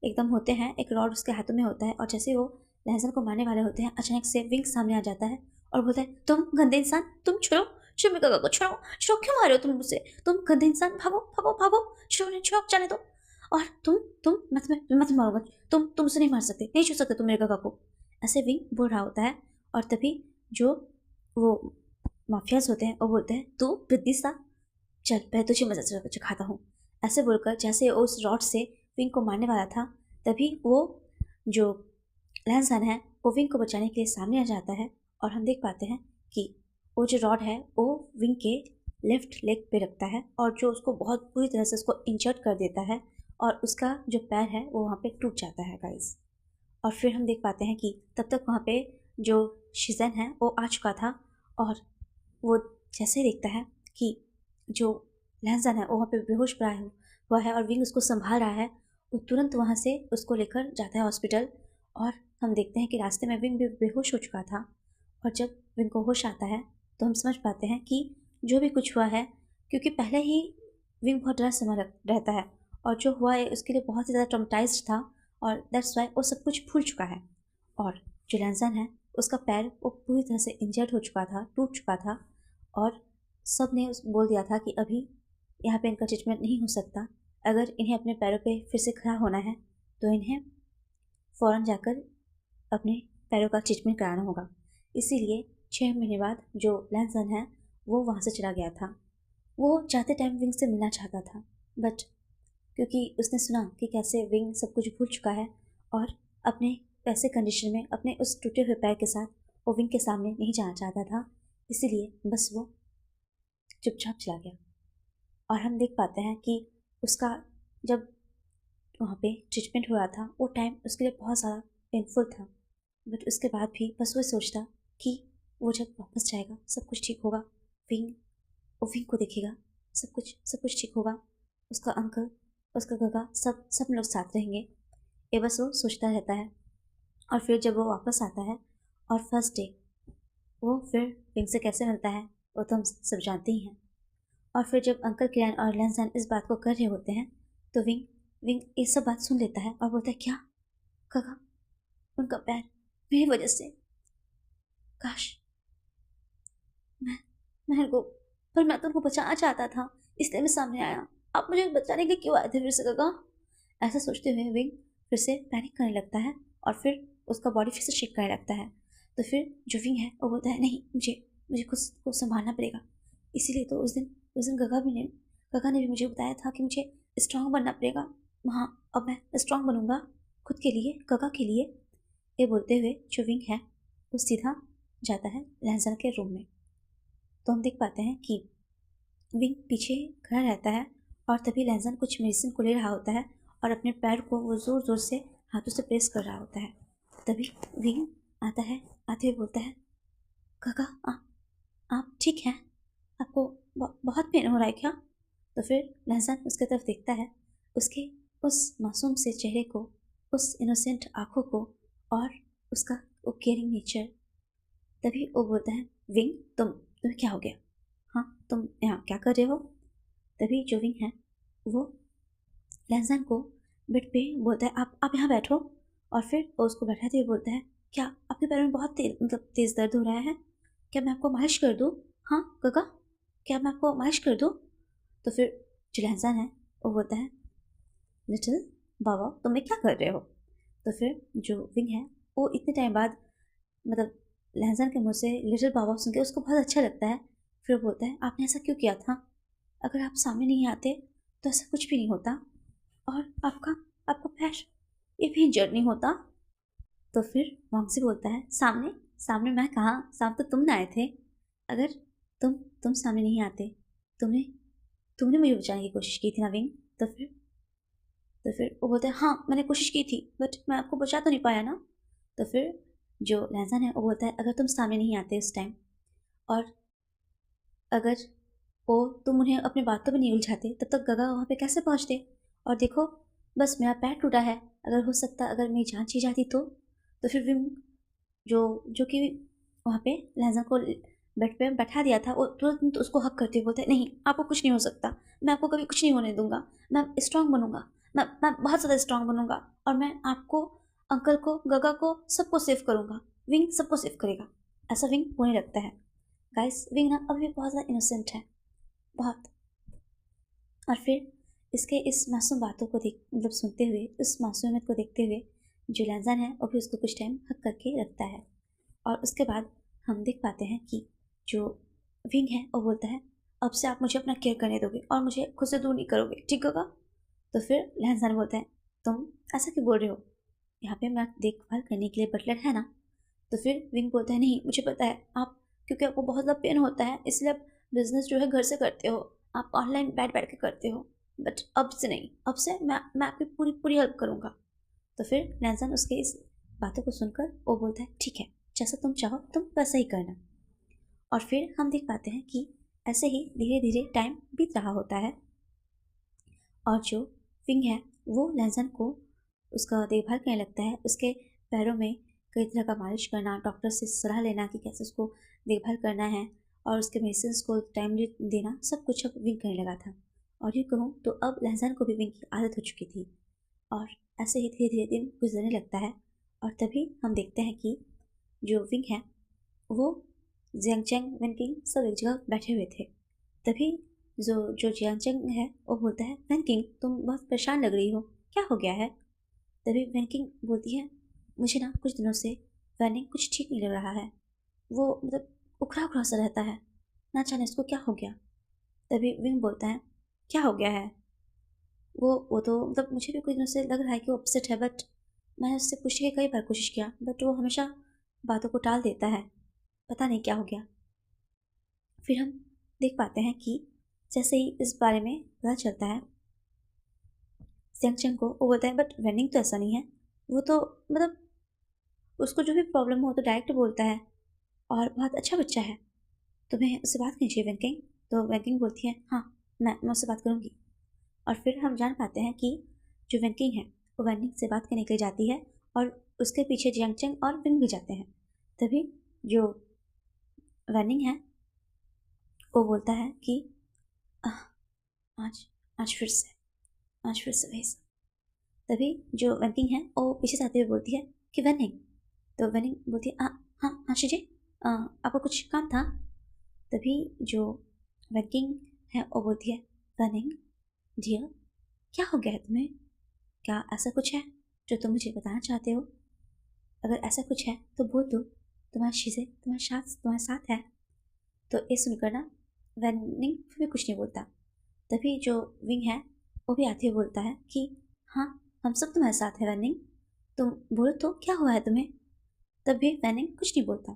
एकदम होते हैं, एक रॉड उसके हाथों में होता है और जैसे वो लहजान को मारने वाले होते हैं अचानक से विंग सामने आ जाता है और बोलता है तुम गंदे इंसान, तुम छोड़ो, छोड़ो मेरे काका को, छोड़ो छोड़ो, क्यों मार रहे हो तुम मुझसे, तुम गंदे इंसान, भागो भागो भागो, छोड़ो नहीं, छोड़ो, जाने दो। और तुम मैं तुम्हें मारूंगा, तुम उसे नहीं मार सकते, नहीं छू सकते तुम मेरे काका को, ऐसे विंग बोल रहा होता है। और तभी जो वो माफियाज होते हैं वो बोलते हैं तू वृद्धि सा, चल मैं तुझे मजा से खाता हूँ। ऐसे बोलकर जैसे उस रॉड से विंग को मारने वाला था तभी वो जो लहजान है वो विंग को बचाने के लिए सामने आ जाता है। और हम देख पाते हैं कि वो जो रॉड है वो विंग के लेफ्ट लेग पे रखता है और जो उसको बहुत बुरी तरह से उसको इंजर्ट कर देता है और उसका जो पैर है वो वहाँ पे टूट जाता है गाइस। और फिर हम देख पाते हैं कि तब तक वहाँ पे जो शिजन है वो आ चुका था और वो जैसे ही देखता है कि जो लहजान है वो वहाँ पे बेहोश पड़ा हुआ है और विंग उसको संभाल रहा है, वो तुरंत वहाँ से उसको लेकर जाता है हॉस्पिटल। और हम देखते हैं कि रास्ते में विंग भी बेहोश हो चुका था। और जब विंग को होश आता है तो हम समझ पाते हैं कि जो भी कुछ हुआ है, क्योंकि पहले ही विंग बहुत डरा समा रहता है और जो हुआ है उसके लिए बहुत ही ज़्यादा ट्रॉमेटाइज्ड था और दैट्स वाई वो सब कुछ भूल चुका है। और जो लहजान है उसका पैर वो पूरी तरह से इंजर्ड हो चुका था, टूट चुका था। और सब ने उस बोल दिया था कि अभी यहाँ पे इनका ट्रीटमेंट नहीं हो सकता, अगर इन्हें अपने पैरों पे फिर से खड़ा होना है तो इन्हें फ़ौरन जाकर अपने पैरों का ट्रीटमेंट कराना होगा। इसीलिए 6 महीने बाद जो लहजान है वो वहाँ से चला गया था। वो जाते टाइम विंग से मिलना चाहता था बट क्योंकि उसने सुना कि कैसे विंग सब कुछ भूल चुका है और अपने वैसे कंडीशन में अपने उस टूटे हुए पैर के साथ वो विंग के सामने नहीं जाना चाहता था, इसीलिए बस वो चुपचाप चला गया। और हम देख पाते हैं कि उसका जब वहाँ पे ट्रीटमेंट हो रहा था वो टाइम उसके लिए बहुत ज़्यादा पेनफुल था। बट उसके बाद भी बस वो सोचता कि वो जब वापस जाएगा सब कुछ ठीक होगा, विंग वो विंग को देखेगा, सब कुछ ठीक होगा, उसका अंकल, उसका गगा, सब सब लोग साथ रहेंगे। ये बस वो सोचता रहता है। और फिर जब वो वापस आता है और फर्स्ट डे वो फिर विंग से कैसे मिलता है वो तो हम सब जानते ही हैं। और फिर जब अंकल किरण और लहजान इस बात को कर रहे होते हैं तो विंग विंग ये सब बात सुन लेता है और बोलता है क्या काका, उनका पैर मेरी वजह से, काश मैं मैं को, पर मैं तो उनको बचाना चाहता था इसलिए मैं सामने आया, आप मुझे बचाने के क्यों आए थे फिर से काका। ऐसा सोचते हुए विंग फिर से पैनिक करने लगता है और फिर उसका बॉडी फिर से शेक करने लगता है। तो फिर जो विंग है वो बोलता है नहीं, मुझे मुझे खुद को संभालना पड़ेगा। इसीलिए तो उस दिन गगा ने भी मुझे बताया था कि मुझे स्ट्रांग बनना पड़ेगा। हाँ, अब मैं स्ट्रांग बनूंगा खुद के लिए, गगा के लिए। ये बोलते हुए जो विंग है वो सीधा जाता है लहजान के रूम में। तो हम देख पाते हैं कि विंग पीछे खड़ा रहता है और तभी लहजन कुछ मेडिसिन को ले रहा होता है और अपने पैर को वो ज़ोर ज़ोर से हाथों से प्रेस कर रहा होता है। तभी विंग आता है, आते हुए बोलता है, काका आप ठीक हैं? आपको बहुत पेन हो रहा है क्या? तो फिर लहजन उसकी तरफ देखता है, उसके उस मासूम से चेहरे को, उस इनोसेंट आँखों को और उसका वो केयरिंग नेचर। तभी वो बोलता है, विंग तुम्हें क्या हो गया? हाँ, तुम यहाँ क्या कर रहे हो? तभी जो विंग है वो लहजन को बेड पे बोलता है, आप यहाँ बैठो। और फिर वो उसको बैठाते हुए बोलता है, क्या आपके पैरों में बहुत तेज़ दर्द हो रहा है? क्या मैं आपको मालिश कर दूँ? हाँ काका, क्या मैं आपको मालिश कर दूँ? तो फिर जो लहजन है वो बोलता है, लिटिल बाबा तुम क्या कर रहे हो? तो फिर जो विंग है वो इतने टाइम बाद मतलब लहजन के मुँह से लिटिल बाबा सुन के उसको बहुत अच्छा लगता है। फिर वो बोलता है, आपने ऐसा क्यों किया था? अगर आप सामने नहीं आते तो ऐसा कुछ भी नहीं होता और आपका आपका पैर ये भी इंजर्ड नहीं होता। तो फिर मॉन्सी बोलता है, सामने सामने मैं कहाँ, सामने तो तुम ना आए थे। अगर तुम सामने नहीं आते, तुमने तुमने मुझे बचाने की कोशिश की थी ना विंग। तो फिर वो बोलते हैं, हाँ मैंने कोशिश की थी बट मैं आपको बचा तो नहीं पाया ना। तो फिर जो लहजन है वो बोलता है, अगर तुम सामने नहीं आते उस टाइम और अगर वो तुम उन्हें अपनी बातों में नहीं उलझाते तब तक गगा वहाँ पे कैसे पहुँचते? और देखो बस मेरा पैर टूटा है, अगर हो सकता अगर मेरी जान छी जाती तो फिर भी जो कि वहाँ पे लहजा को बेड पे बैठा दिया था वो तुरंत उसको हक करते हुए बोलते, नहीं आपको कुछ नहीं हो सकता, मैं आपको कभी कुछ नहीं होने दूंगा, मैं स्ट्रांग बनूंगा, मैं बहुत ज़्यादा स्ट्रांग बनूंगा और मैं आपको, अंकल को, गगा को, सबको सेव करूंगा, विंग सबको सेव करेगा। ऐसा विंग होने लगता है। गाइस विंग ना अभी भी बहुत ज़्यादा इनोसेंट है, बहुत। और फिर इसके इस मासूम बातों को देख मतलब सुनते हुए, उस मासूमियत को देखते हुए जो लहजान है वो भी उसको कुछ टाइम हक करके रखता है। और उसके बाद हम देख पाते हैं कि जो विंग है वो बोलता है, अब से आप मुझे अपना केयर करने दोगे और मुझे खुद से दूर नहीं करोगे, ठीक होगा? तो फिर लहजान बोलता है, तुम ऐसा क्यों बोल रहे हो? यहाँ पे मैं देखभाल करने के लिए बटलर है ना। तो फिर विंग बोलता है, नहीं मुझे पता है आप, क्योंकि आपको बहुत ज़्यादा पेन होता है इसलिए आप बिजनेस जो है घर से करते हो, आप ऑनलाइन बैठ बैठ के करते हो, बट अब से नहीं, अब से मैं आपकी पूरी पूरी हेल्प करूँगा। तो फिर लैंसन उसके इस बातों को सुनकर वो बोलता है, ठीक है जैसा तुम चाहो तुम वैसा ही करना। और फिर हम देख पाते हैं कि ऐसे ही धीरे धीरे टाइम बीत रहा होता है और जो विंग है वो लैंसन को उसका देखभाल करने लगता है, उसके पैरों में कई तरह का मालिश करना, डॉक्टर से सलाह लेना कि कैसे उसको देखभाल करना है और उसके मेडिसिन को टाइमली देना, सब कुछ अब विंग करने लगा था। और यूँ कहूँ तो अब लहजान को भी विंग की आदत हो चुकी थी और ऐसे ही धीरे धीरे दिन गुजरने लगता है। और तभी हम देखते हैं कि जो विंग है वो जियांगचैंग वेनकिंग सब एक जगह बैठे हुए थे। तभी जो जो जियांगचैंग है वो बोलता है, वेनकिंग तुम बहुत परेशान लग रही हो, क्या हो गया है? तभी वेनकिंग बोलती है, मुझे ना कुछ दिनों से वेनिंग कुछ ठीक नहीं लग रहा है, वो मतलब उखड़ा उखड़ा सा रहता है, ना जाने इसको क्या हो गया। तभी विंग बोलता है, क्या हो गया है? वो तो मतलब मुझे भी कुछ दिनों से लग रहा है कि वो अपसेट है, बट मैंने उससे पूछने की कई बार कोशिश किया बट वो हमेशा बातों को टाल देता है, पता नहीं क्या हो गया। फिर हम देख पाते हैं कि जैसे ही इस बारे में पता चलता है सेंगचंग को, वो बोलता है बट वेनिंग तो ऐसा नहीं है, वो तो मतलब उसको जो भी प्रॉब्लम हो तो डायरेक्ट बोलता है और बहुत अच्छा बच्चा है, तुम्हें उससे बात करनी चाहिए वेनकिंग। तो वेनकिंग बोलती है, हाँ मैं उससे बात करूँगी। और फिर हम जान पाते हैं कि जो वेनकिंग है वो वेनिंग से बात करने के लिए जाती है और उसके पीछे जियांगचंग और विंग भी जाते हैं। तभी जो वेनिंग है वो बोलता है कि "आह, आज आज फिर से वही सब।" तभी जो वेनकिंग है वो पीछे से आते हुए बोलती है कि वेनिंग। तो वेनिंग बोलती है, हाँ हाँ शीजी, आपको कुछ काम था? तभी जो वेनकिंग है वो बोलती है, वेनिंग डियर क्या हो गया है तुम्हें? क्या ऐसा कुछ है जो तुम मुझे बताना चाहते हो? अगर ऐसा कुछ है तो बोल दो, तुम्हारी चीज़ें तुम्हारे साथ है। तो ये सुनकर ना वेनिंग फिर भी कुछ नहीं बोलता। तभी जो विंग है वो भी आते हुए बोलता है कि हाँ हम सब तुम्हारे साथ है वेनिंग, तुम बोलो तो क्या हुआ है तुम्हें? तब भी वेनिंग कुछ नहीं बोलता।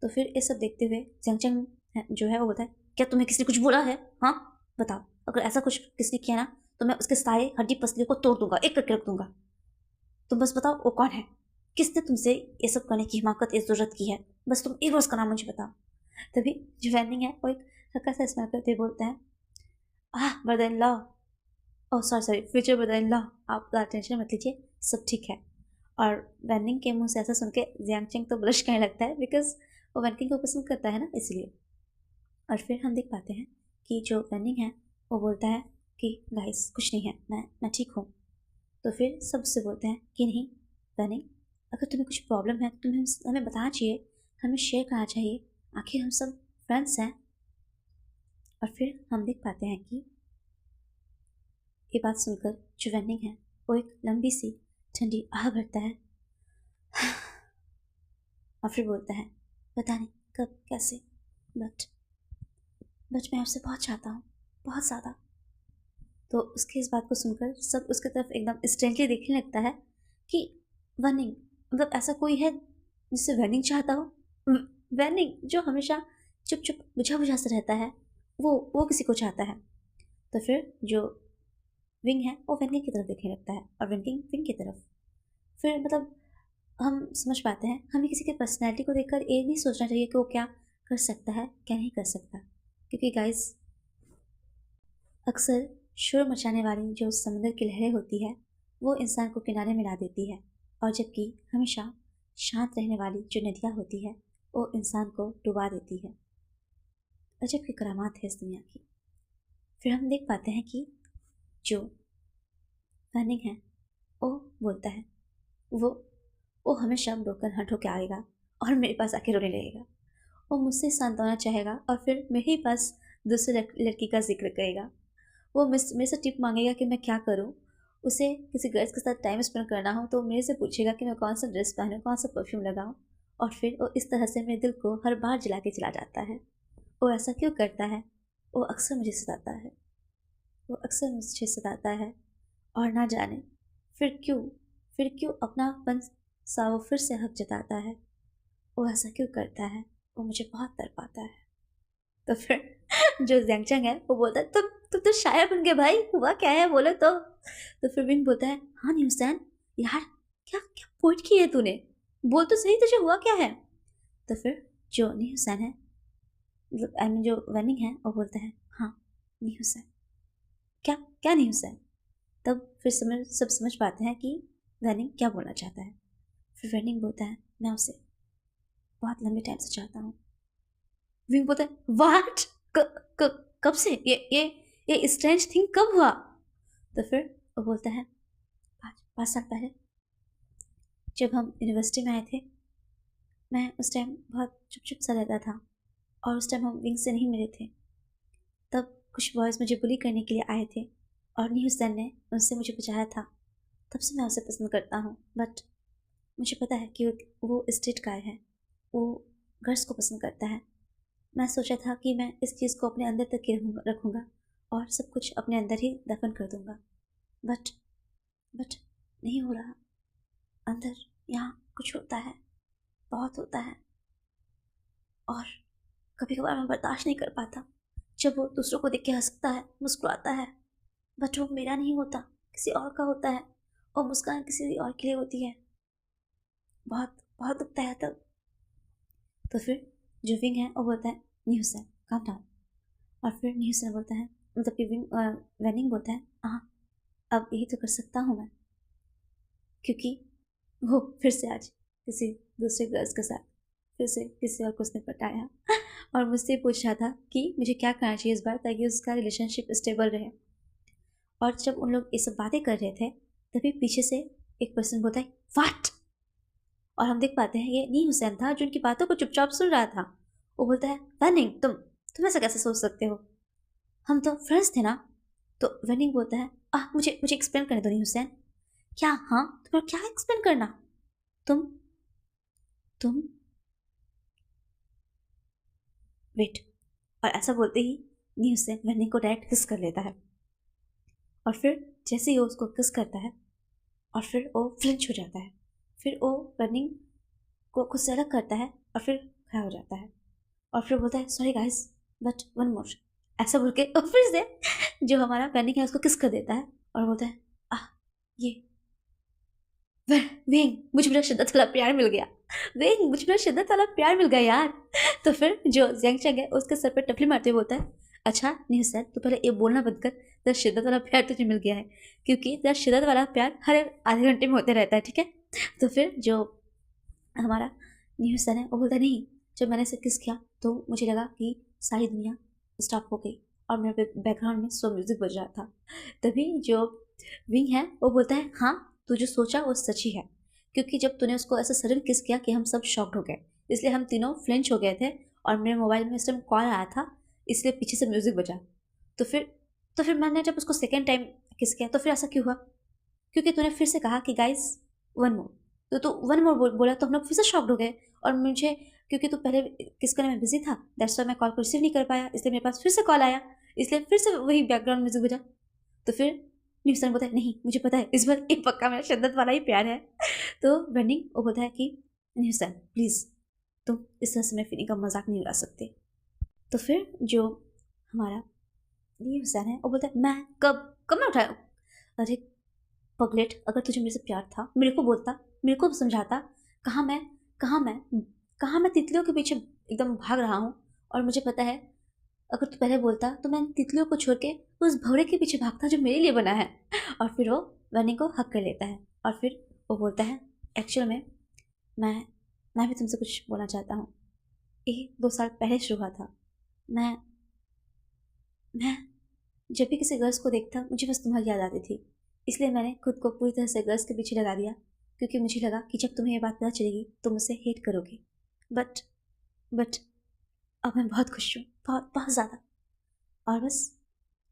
तो फिर ये सब देखते हुए जंगचंग जो है वो बोलता है, क्या तुम्हें किसी ने कुछ बोला है? हाँ बताओ, अगर ऐसा कुछ किसने किया ना तो मैं उसके सारे हड्डी पसलियों को तोड़ दूंगा, एक करके रख दूंगा। तुम बस बताओ वो कौन है, किसने तुमसे ये सब करने की हिमाकत, ये जरूरत की है, बस तुम एक बार उसका नाम मुझे बताओ। तभी जो वैनिंग है वो एक हल्का सा स्माइल करते बोलता है, brother in law, oh sorry future brother in law, आप टेंशन मत लीजिए, सब ठीक है। और वैनिंग के मुंह से ऐसा सुन के जियांगचेंग तो ब्लश करने लगता है, बिकॉज वो वैनिंग को पसंद करता है ना, इसलिए। और फिर हम देख पाते हैं कि जो वैनिंग है वो बोलता है कि गाइस कुछ नहीं है, मैं ठीक हूँ। तो फिर सब उससे बोलते हैं कि नहीं वैनिंग, अगर तुम्हें कुछ प्रॉब्लम है तो तुम्हें हमें बताना चाहिए, हमें शेयर करना चाहिए, आखिर हम सब फ्रेंड्स हैं। और फिर हम देख पाते हैं कि ये बात सुनकर जो वैनिंग है वो एक लंबी सी ठंडी आह भरता है और फिर बोलता है, पता नहीं कब कैसे, बट मैं आपसे बहुत चाहता हूँ, बहुत ज़्यादा। तो उसकी इस बात को सुनकर सब उसकी तरफ एकदम स्ट्रेंजली देखने लगता है कि वनिंग, मतलब ऐसा कोई है जिससे वैनिंग चाहता हो? वैनिंग जो हमेशा चुप चुप बुझा बुझा सा रहता है, वो किसी को चाहता है। तो फिर जो विंग है वो वैनिंग की तरफ देखने लगता है और विंग विंग की तरफ। फिर मतलब हम समझ पाते हैं हमें किसी की पर्सनैलिटी को देखकर ये नहीं सोचना चाहिए कि वो क्या कर सकता है क्या नहीं कर सकता, क्योंकि गाइस अक्सर शोर मचाने वाली जो समुद्र की लहरें होती है वो इंसान को किनारे मिला देती है, और जबकि हमेशा शांत रहने वाली जो नदियाँ होती है वो इंसान को डुबा देती है। अजब की करामात है इस दुनिया की। फिर हम देख पाते हैं कि जो वनिंग है वो बोलता है, वो वो हमेशा ब्रोकन हार्ट होकर आएगा और मेरे पास आके रोने लगेगा। वो मुझसे सांत्वना चाहेगा और फिर मेरे ही पास दूसरे लड़की का जिक्र करेगा। वो मेरे से टिप मांगेगा कि मैं क्या करूं, उसे किसी गर्ल्स के साथ टाइम स्पेंड करना हो तो मेरे से पूछेगा कि मैं कौन सा ड्रेस पहनूं, कौन सा परफ्यूम लगाऊं, और फिर वो इस तरह से मेरे दिल को हर बार जला के चला जाता है। वो ऐसा क्यों करता है? वो अक्सर मुझे सताता है, वो अक्सर मुझे सताता है, और ना जाने फिर क्यों अपनापन सा वो फिर से हक जताता है। वो ऐसा क्यों करता है? वो मुझे बहुत तड़पाता है। तो फिर जो जैंगचंग है वो बोलता है, तुम तो शायर बन गए भाई, हुआ क्या है बोले तो फिर विंग बोलता है, हाँ नहीं हुसैन यार, क्या क्या पोइट की है तूने, बोल तो सही तुझे हुआ क्या है। तो फिर जो नहीं हुसैन है, मतलब आई मीन जो वनिंग है वो बोलता है, हाँ नहीं हुसैन, क्या क्या नहीं हुसैन। तब फिर सब समझ पाते हैं कि वनिंग क्या बोलना चाहता है। फिर वनिंग बोलता है, मैं उसे बहुत लंबे टाइम से चाहता हूँ। विंग बोलता है, वाट, कब से, ये स्ट्रेंज थिंग कब हुआ। तो फिर वो बोलता है, 5 साल पहले जब हम यूनिवर्सिटी में आए थे, मैं उस टाइम बहुत चुप चुप सा रहता था और उस टाइम हम विंग से नहीं मिले थे। तब कुछ बॉयज़ मुझे बुली करने के लिए आए थे और नी हुसैन ने उनसे मुझे बचाया था। तब से मैं उसे पसंद करता हूँ, बट मुझे पता है कि वो स्ट्रीट गाय है, वो गर्ल्स को पसंद करता है। मैं सोचा था कि मैं इस चीज़ को अपने अंदर तक ही रखूँगा और सब कुछ अपने अंदर ही दफन कर दूँगा, बट नहीं हो रहा। अंदर यहाँ कुछ होता है, बहुत होता है, और कभी कभार मैं बर्दाश्त नहीं कर पाता जब वो दूसरों को देख के हंसता है, मुस्कुराता है, बट वो मेरा नहीं होता, किसी और का होता है, और मुस्कान किसी और के लिए होती है। बहुत बहुत दुखता है तब। तो फिर जो विंग है वो बोलता है, नहीं हुसैन काम डाउन। और फिर नहीं हुसैन बोलता है, मतलब कि वैनिंग बोलता है, हाँ अब यही तो कर सकता हूँ मैं, क्योंकि वो फिर से आज किसी दूसरे गर्ल्स के साथ फिर से किसी और को उसने पटाया और मुझसे पूछ रहा था कि मुझे क्या करना चाहिए इस बार ताकि उसका रिलेशनशिप स्टेबल रहे। और जब उन लोग ये सब बातें कर रहे थे तभी पीछे से एक पर्सन बोलता है, वाट। और हम देख पाते हैं ये नी हुसैन था जो उनकी बातों को चुपचाप सुन रहा था। वो बोलता है, वनिंग तुम ऐसा कैसे सोच सकते हो, हम तो फ्रेंड्स थे ना। तो वनिंग बोलता है, मुझे एक्सप्लेन करने दो नी हुसैन। क्या? हाँ तुम्हें क्या एक्सप्लेन करना? तुम वेट। और ऐसा बोलते ही नी हुसैन वनिंग को डायरेक्ट किस कर लेता है, और फिर जैसे ही वो उसको किस करता है और फिर वो फ्लिंच हो जाता है। फिर वो रनिंग को खुद से अलग करता है और फिर खड़ा हो जाता है और फिर बोलता है, sorry guys but one more. ऐसा बोल के और फिर से जो हमारा पैनिक है उसको किस कर देता है और बोलता है आह ये विंग, मुझे मेरा शिद्दत वाला प्यार मिल गया। विंग, मुझे मेरा शिद्दत वाला प्यार मिल गया यार। तो फिर जो जैंगचैंग है उसके सर पे टफली मारते हुए बोलता है अच्छा नहीं सर, तो पहले ये बोलना बंद कर, तेरा शिद्दत वाला प्यार तुझे मिल गया है, क्योंकि तेरा शिद्दत वाला प्यार हर आधे घंटे में होते रहता है, ठीक है। तो फिर जो हमारा न्यू सन है वो बोलता है नहीं, जब मैंने इसे किस किया तो मुझे लगा कि सारी दुनिया स्टॉप हो गई और मेरे बैकग्राउंड में स्लो म्यूजिक बज रहा था। तभी जो विंग है वो बोलता है हाँ, तू जो सोचा वो सच ही है, क्योंकि जब तूने उसको ऐसा सडन किस किया कि हम सब शॉक्ड हो गए, इसलिए हम तीनों फ्लिंच हो गए थे और मेरे मोबाइल में इस टाइम कॉल आया था, इसलिए पीछे से म्यूजिक बजा। तो फिर मैंने जब उसको सेकेंड टाइम किस किया तो फिर ऐसा क्यों हुआ, क्योंकि तूने फिर से कहा कि गाइस वन मोर, तो तू वन मोर बोला तो हम लोग फिर से शॉक्ड हो गए। और मुझे क्योंकि तू पहले किस करने में बिजी था, दैट्स वाई मैं कॉल को रिसीव नहीं कर पाया, इसलिए मेरे पास फिर से कॉल आया, इसलिए फिर से वही बैकग्राउंड म्यूजिक बजा। तो फिर न्यूसन बोलता है नहीं, मुझे पता है इस बार एक पक्का मेरा शिद्दत वाला ही प्यार है। तो वेंडिंग वो बोलता है कि न्यूसन प्लीज़, तुम इस तरह से मेरी फीलिंग का मजाक नहीं उड़ा सकते। तो फिर जो हमारा न्यूसन है वो बोलता है मैं कब कब मैं उठाया, अरे पगलेट, अगर तुझे मेरे से प्यार था मेरे को बोलता, मेरे को समझाता। कहाँ मैं कहाँ मैं कहाँ मैं तितलियों के पीछे एकदम भाग रहा हूँ, और मुझे पता है अगर तू पहले बोलता तो मैं तितलियों को छोड़ के उस भौरे के पीछे भागता जो मेरे लिए बना है। और फिर वो बनी को हक कर लेता है और फिर वो बोलता है एक्चुअल में मैं मैं भी तुमसे कुछ बोलना चाहता हूँ। ये 2 साल पहले शुरू हुआ था। मैं मैं जब भी किसी गर्ल्स को देखता मुझे बस तुम्हारी याद आती थी, इसलिए मैंने खुद को पूरी तरह से गर्ल्स के पीछे लगा दिया, क्योंकि मुझे लगा कि जब तुम्हें ये बात पता चलेगी तो मुझसे हेट करोगे। बट बट अब मैं बहुत खुश हूँ, बहुत बहुत ज़्यादा। और बस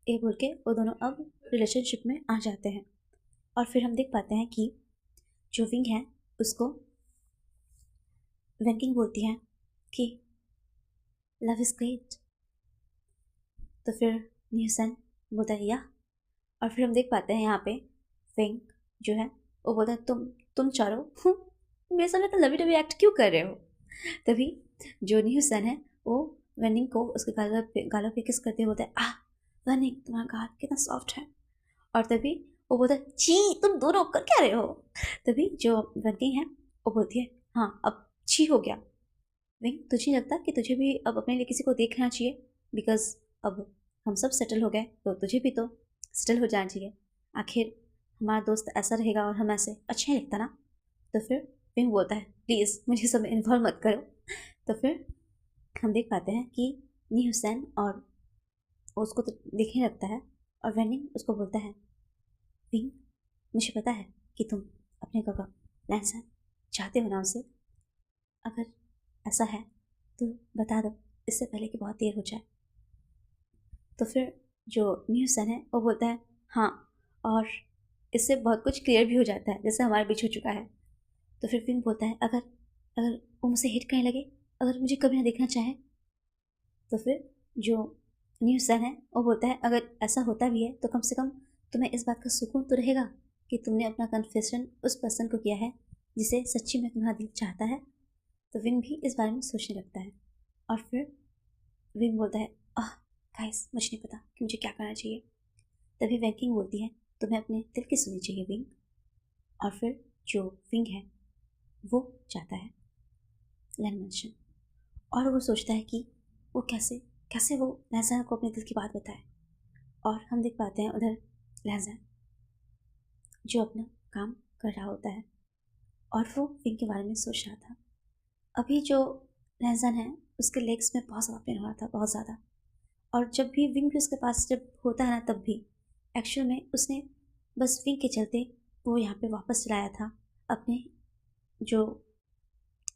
ये बोल के वो दोनों अब रिलेशनशिप में आ जाते हैं। और फिर हम देख पाते हैं कि जो विंग है उसको वेंकिंग बोलती है कि लव इज़ ग्रेट। तो फिर न्यूसन बोलता है या। और फिर हम देख पाते हैं यहाँ पे विंग जो है वो बोलता है तुम चारों मेरे सामने तो लवी डवी एक्ट क्यों कर रहे हो। तभी जो न्यूसन है वो वेनिंग को उसके गालों पे किस करते हुए बोलता है आह वेनिंग, तुम्हारा गाल कितना सॉफ्ट है। और तभी वो बोलता है छी, तुम दोनों कर क्या रहे हो। तभी जो वेनिंग है वो बोलती है हाँ अब छी हो गया। विंग, तुझे नहीं लगता कि तुझे भी अब अपने लिए किसी को देखना चाहिए, बिकॉज अब हम सब सेटल हो गए तो तुझे भी तो सेटल हो जाना चाहिए, आखिर हमारा दोस्त ऐसा रहेगा और हम ऐसे अच्छा ही लगता ना। तो फिर विंग बोलता है प्लीज़ मुझे सब इन्वॉल्व मत करो। तो फिर हम देख पाते हैं कि नी हुसैन और उसको तो देखने लगता है और वेनिंग उसको बोलता है विंग, मुझे पता है कि तुम अपने काका लैंसन चाहते हो ना उसे, अगर ऐसा है तो बता दो इससे पहले कि बहुत देर हो जाए। तो फिर जो न्यूसन है वो बोलता है हाँ, और इससे बहुत कुछ क्लियर भी हो जाता है जैसे हमारे बीच हो चुका है। तो फिर फिंग बोलता है अगर अगर वो मुझसे हिट करने लगे, अगर मुझे कभी ना देखना चाहे। तो फिर जो न्यूसन है वो बोलता है अगर ऐसा होता भी है तो कम से कम तुम्हें इस बात का सुकून तो रहेगा कि तुमने अपना कन्फेशन उस पर्सन को किया है जिसे सच्ची में तुम्हारा दिल चाहता है। तो विंग भी इस बारे में सोचने लगता है और फिर विंग बोलता है आह गाइस, मुझे नहीं पता कि मुझे क्या करना चाहिए। तभी वैंकिंग बोलती है तुम्हें अपने दिल की सुननी चाहिए विंग। और फिर जो विंग है वो चाहता है लैन मेंशन, और वो सोचता है कि वो कैसे कैसे वो लहजा को अपने दिल की बात बताए। और हम देख पाते हैं उधर लहजा जो अपना काम कर रहा होता है और वो विंग के बारे में सोच रहा था। अभी जो लहजन है उसके लेग्स में बहुत ज़्यादा पेन हो रहा था, बहुत ज़्यादा। और जब भी विंग भी उसके पास जब होता है ना तब भी एक्चुअल में उसने बस विंग के चलते वो यहाँ पे वापस चलाया था अपने जो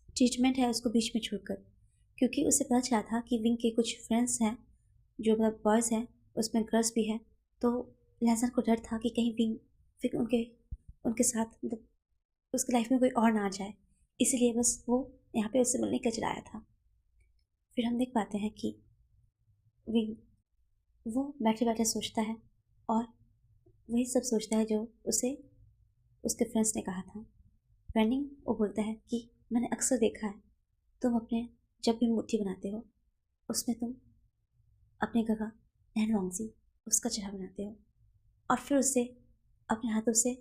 ट्रीटमेंट है उसको बीच में छोड़कर, क्योंकि उसे पता चला था कि विंग के कुछ फ्रेंड्स हैं जो मतलब बॉयज़ हैं, उसमें गर्ल्स भी हैं। तो लहसन को डर था कि कहीं विंग फिर उनके उनके साथ मतलब उसकी लाइफ में कोई और ना आ जाए, इसीलिए बस वो यहाँ पे उससे मिलने के लिए चलाया था। फिर हम देख पाते हैं कि विंग वो बैठे बैठे सोचता है और वही सब सोचता है जो उसे उसके फ्रेंड्स ने कहा था। रनिंग वो बोलता है कि मैंने अक्सर देखा है तुम अपने जब भी मूर्ति बनाते हो उसमें तुम अपने गगा लैन वांगजी उसका चेहरा बनाते हो और फिर उसे अपने हाथों से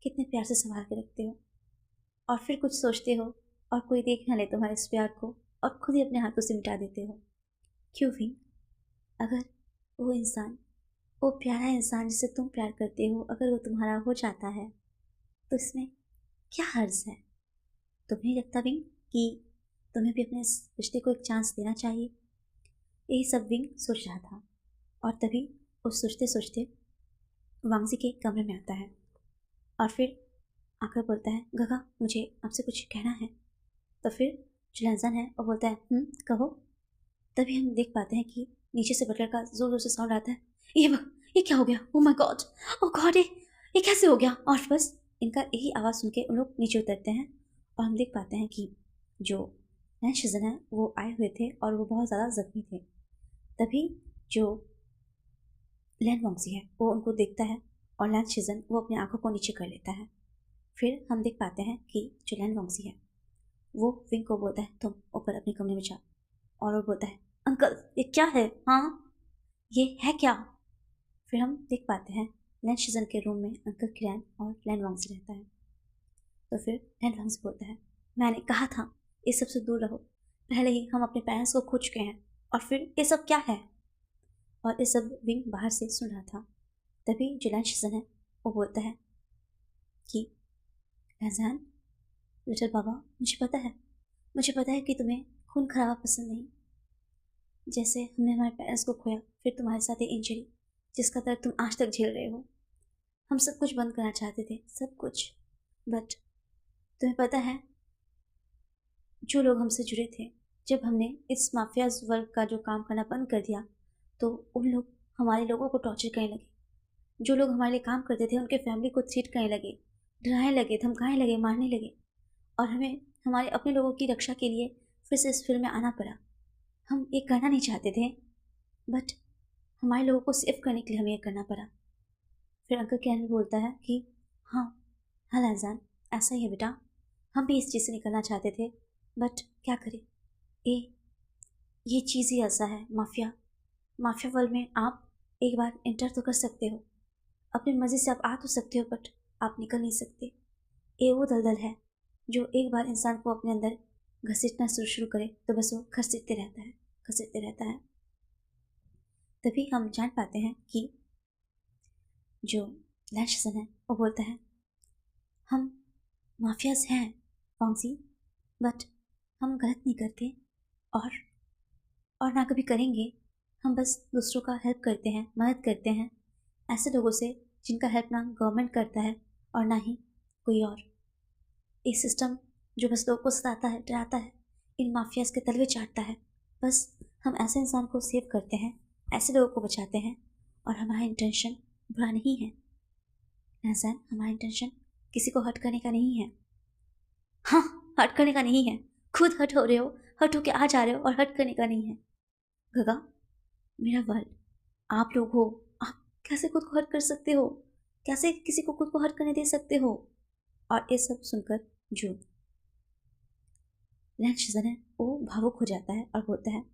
कितने प्यार से संभाल के रखते हो और फिर कुछ सोचते हो और कोई देख ना ले तुम्हारे इस प्यार को और खुद ही अपने हाथों से मिटा देते हो। क्यों विंग? अगर वो इंसान, वो प्यारा इंसान जिसे तुम प्यार करते हो, अगर वो तुम्हारा हो जाता है तो इसमें क्या हर्ज है? तुम्हें नहीं लगता विंग कि तुम्हें भी अपने इस रिश्ते को एक चांस देना चाहिए? यही सब विंग सोच रहा था और तभी वो सोचते सोचते वांगजी के कमरे में आता है और फिर आकर बोलता है, गगा मुझे आपसे कुछ कहना है। तो फिर जो लहजान है वो बोलता है, कहो। तभी हम देख पाते हैं कि नीचे से बटलर का जोर जोर से साउंड आता है। ये क्या हो गया? Oh my god, oh god, ये कैसे हो गया? और बस इनका यही आवाज़ सुन के उन लोग नीचे उतरते हैं और हम देख पाते हैं कि जो लैन शिजन है वो आए हुए थे और वो बहुत ज़्यादा जख्मी थे। तभी जो लैन वांगजी है वो उनको देखता है और लैन शिजन वो अपनी आंखों को नीचे कर लेता है। फिर हम देख पाते हैं कि जो लैन वांगजी है वो विंग को बोलता है, तुम ऊपर अपने कमरे में जाओ। और वो बोलता है, अंकल ये क्या है? हाँ ये है क्या? फिर हम देख पाते हैं लैन शिजन के रूम में अंकल किरैन और लैन वांगजी रहता है। तो फिर लैन वांगजी बोलता है, मैंने कहा था इस सब से दूर रहो, पहले ही हम अपने पेरेंट्स को खो चुके हैं और फिर ये सब क्या है? और ये सब विंग बाहर से सुन रहा था। तभी जो लैन शिजन है वो बोलता है कि लहजान, लिटिल बाबा, मुझे पता है कि तुम्हें खून खराबा पसंद नहीं। जैसे हमने हमारे पेरेंट्स को खोया, फिर तुम्हारे साथ ये इंजरी जिसका दर्द तुम आज तक झेल रहे हो। हम सब कुछ बंद करना चाहते थे, सब कुछ। बट तुम्हें पता है जो लोग हमसे जुड़े थे, जब हमने इस माफियाज वर्ग का जो काम करना बंद कर दिया तो उन लोग हमारे लोगों को टॉर्चर करने लगे। जो लोग हमारे लिए काम करते थे उनके फैमिली को थ्रेट करने लगे, डराने लगे, धमकाने लगे, मारने लगे। और हमें हमारे अपने लोगों की रक्षा के लिए फिर से इस फील्ड में आना पड़ा। हम ये करना नहीं चाहते थे बट हमारे लोगों को सेव करने के लिए हमें ये करना पड़ा। फिर अंकल कैन बोलता है कि हाँ हाँ लहजान, ऐसा ही है बेटा, हम भी इस चीज़ से निकलना चाहते थे बट क्या करें, ये ये चीज़ ही ऐसा है। माफिया वर्ल्ड में आप एक बार इंटर तो कर सकते हो, अपनी मर्जी से आप आ तो सकते हो बट आप निकल नहीं सकते। ये वो दलदल है जो एक बार इंसान को अपने अंदर घसीटना शुरू करे तो बस वो घसीटते रहता है। तभी हम जान पाते हैं कि जो लैन शिजन है वो बोलता है, हम माफियाज हैं वांगजी, बट हम गलत नहीं करते और ना कभी करेंगे। हम बस दूसरों का हेल्प करते हैं, मदद करते हैं ऐसे लोगों से जिनका हेल्प ना गवर्नमेंट करता है और ना ही कोई और। एक सिस्टम जो बस लोगों को सताता है, डराता है, इन माफियाज के तलवे चाटता है। बस हम ऐसे इंसान को सेव करते हैं, ऐसे लोगों को बचाते हैं और हमारा इंटेंशन बुरा नहीं है एहसान, हमारा इंटेंशन किसी को हर्ट करने का नहीं है। हाँ, हर्ट करने का नहीं है। खुद हर्ट हो रहे हो, हर्ट होके आ जा रहे हो और हर्ट करने का नहीं है। गगा, मेरा वर्ल्ड, आप लोग हो, आप कैसे खुद को हर्ट कर सकते हो? कैसे किसी को खुद को हर्ट करने दे सकते हो? और ये सब सुनकर जो लैन शिजन है वो भावुक हो जाता है और बोलता है,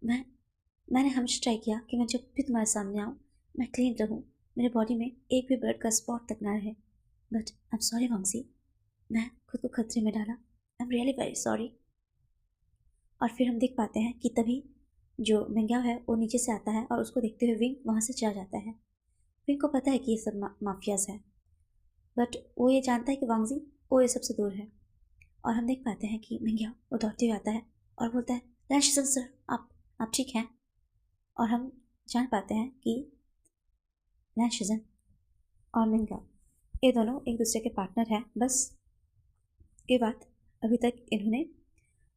मैंने हमेशा ट्राई किया कि मैं जब भी तुम्हारे सामने आऊँ मैं क्लीन रहूँ, मेरे बॉडी में एक भी ब्लड का स्पॉट तक ना रहे। बट आई एम सॉरी वांगजी, मैं खुद को खतरे में डाला। I am really very sorry. और फिर हम देख पाते हैं कि तभी जो मेंग्याओ है वो नीचे से आता है और उसको देखते हुए विंग वहाँ से चला जाता है। विंग को पता है कि ये सब माफियाज है बट वो ये जानता है कि वांगजी वो ये सबसे दूर है। और हम देख पाते हैं कि मेंग्याओ वो दौड़ते हुए आता है और बोलता है, लैन शिजन सर, आप ठीक हैं? और हम जान पाते हैं कि लैन शिजन और मेंग्याओ ये दोनों एक दूसरे के पार्टनर हैं। बस ये बात अभी तक इन्होंने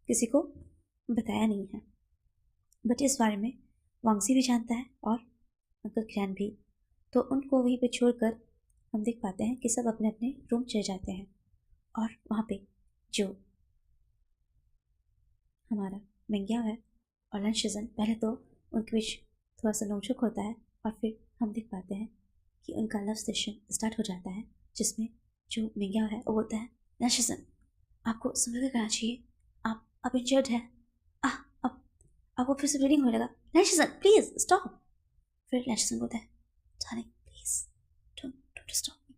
किसी को बताया नहीं है बट इस बारे में वांगजी भी जानता है और अंकल किरैन भी। तो उनको वहीं पे छोड़कर हम देख पाते हैं कि सब अपने अपने रूम चले जाते हैं और वहाँ पे जो हमारा मेंग्याओ है और लैन शिजन, पहले तो उनके बीच थोड़ा सा नोकझोंक होता है और फिर हम देख पाते हैं कि उनका लव सेशन स्टार्ट हो जाता है जिसमें जो मेंग्याओ है वो बोलता है, लैन शिजन आपको समझ करना चाहिए, आप इंजर्ड है, अब आपको फिर से ब्लीडिंग होने लगा। लैन शिजन प्लीज स्टॉप। फिर लैंशजन बोलता है darling please don't stop me.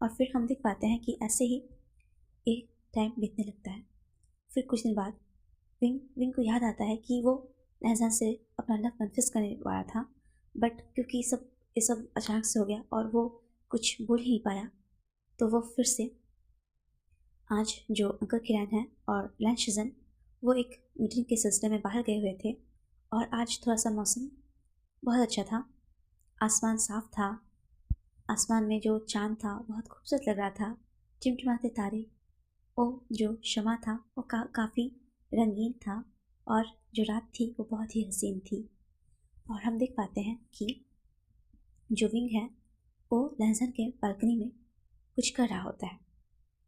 और फिर हम देख पाते हैं कि ऐसे ही एक टाइम बीतने लगता है। फिर कुछ दिन बाद विंग को याद आता है कि वो लहजान से अपना लव कन्फेस करने वाला था, बट क्योंकि ये सब अचानक से हो गया और वो कुछ बोल ही नहीं पाया, तो वो फिर से आज जो अंकल किरण है और लैंशजन वो एक मीटिंग के सिलसिले में बाहर गए हुए थे और आज थोड़ा सा मौसम बहुत अच्छा था, आसमान साफ था, आसमान में जो चांद था बहुत खूबसूरत लग रहा था, टिमटिमाते तारे, वो जो शमा था वो काफ़ी रंगीन था और जो रात थी वो बहुत ही हसीन थी। और हम देख पाते हैं कि जो विंग है वो लहजान के बालकनी में कुछ कर रहा होता है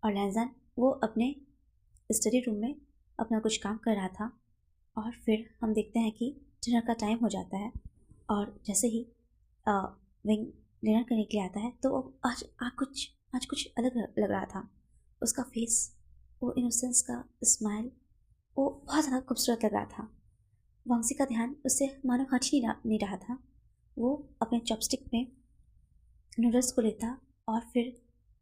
और लहजान वो अपने स्टडी रूम में अपना कुछ काम कर रहा था। और फिर हम देखते हैं कि डिनर का टाइम हो जाता है और जैसे ही विंग डिनर करने के लिए आता है तो वो आज कुछ अलग लग रहा था। उसका फेस, वो इनोसेंस का स्माइल, वो बहुत ज़्यादा खूबसूरत लग रहा था। वांगसी का ध्यान उससे मानो हट ही नहीं रहा था। वो अपने चॉपस्टिक में नूडल्स को लेता और फिर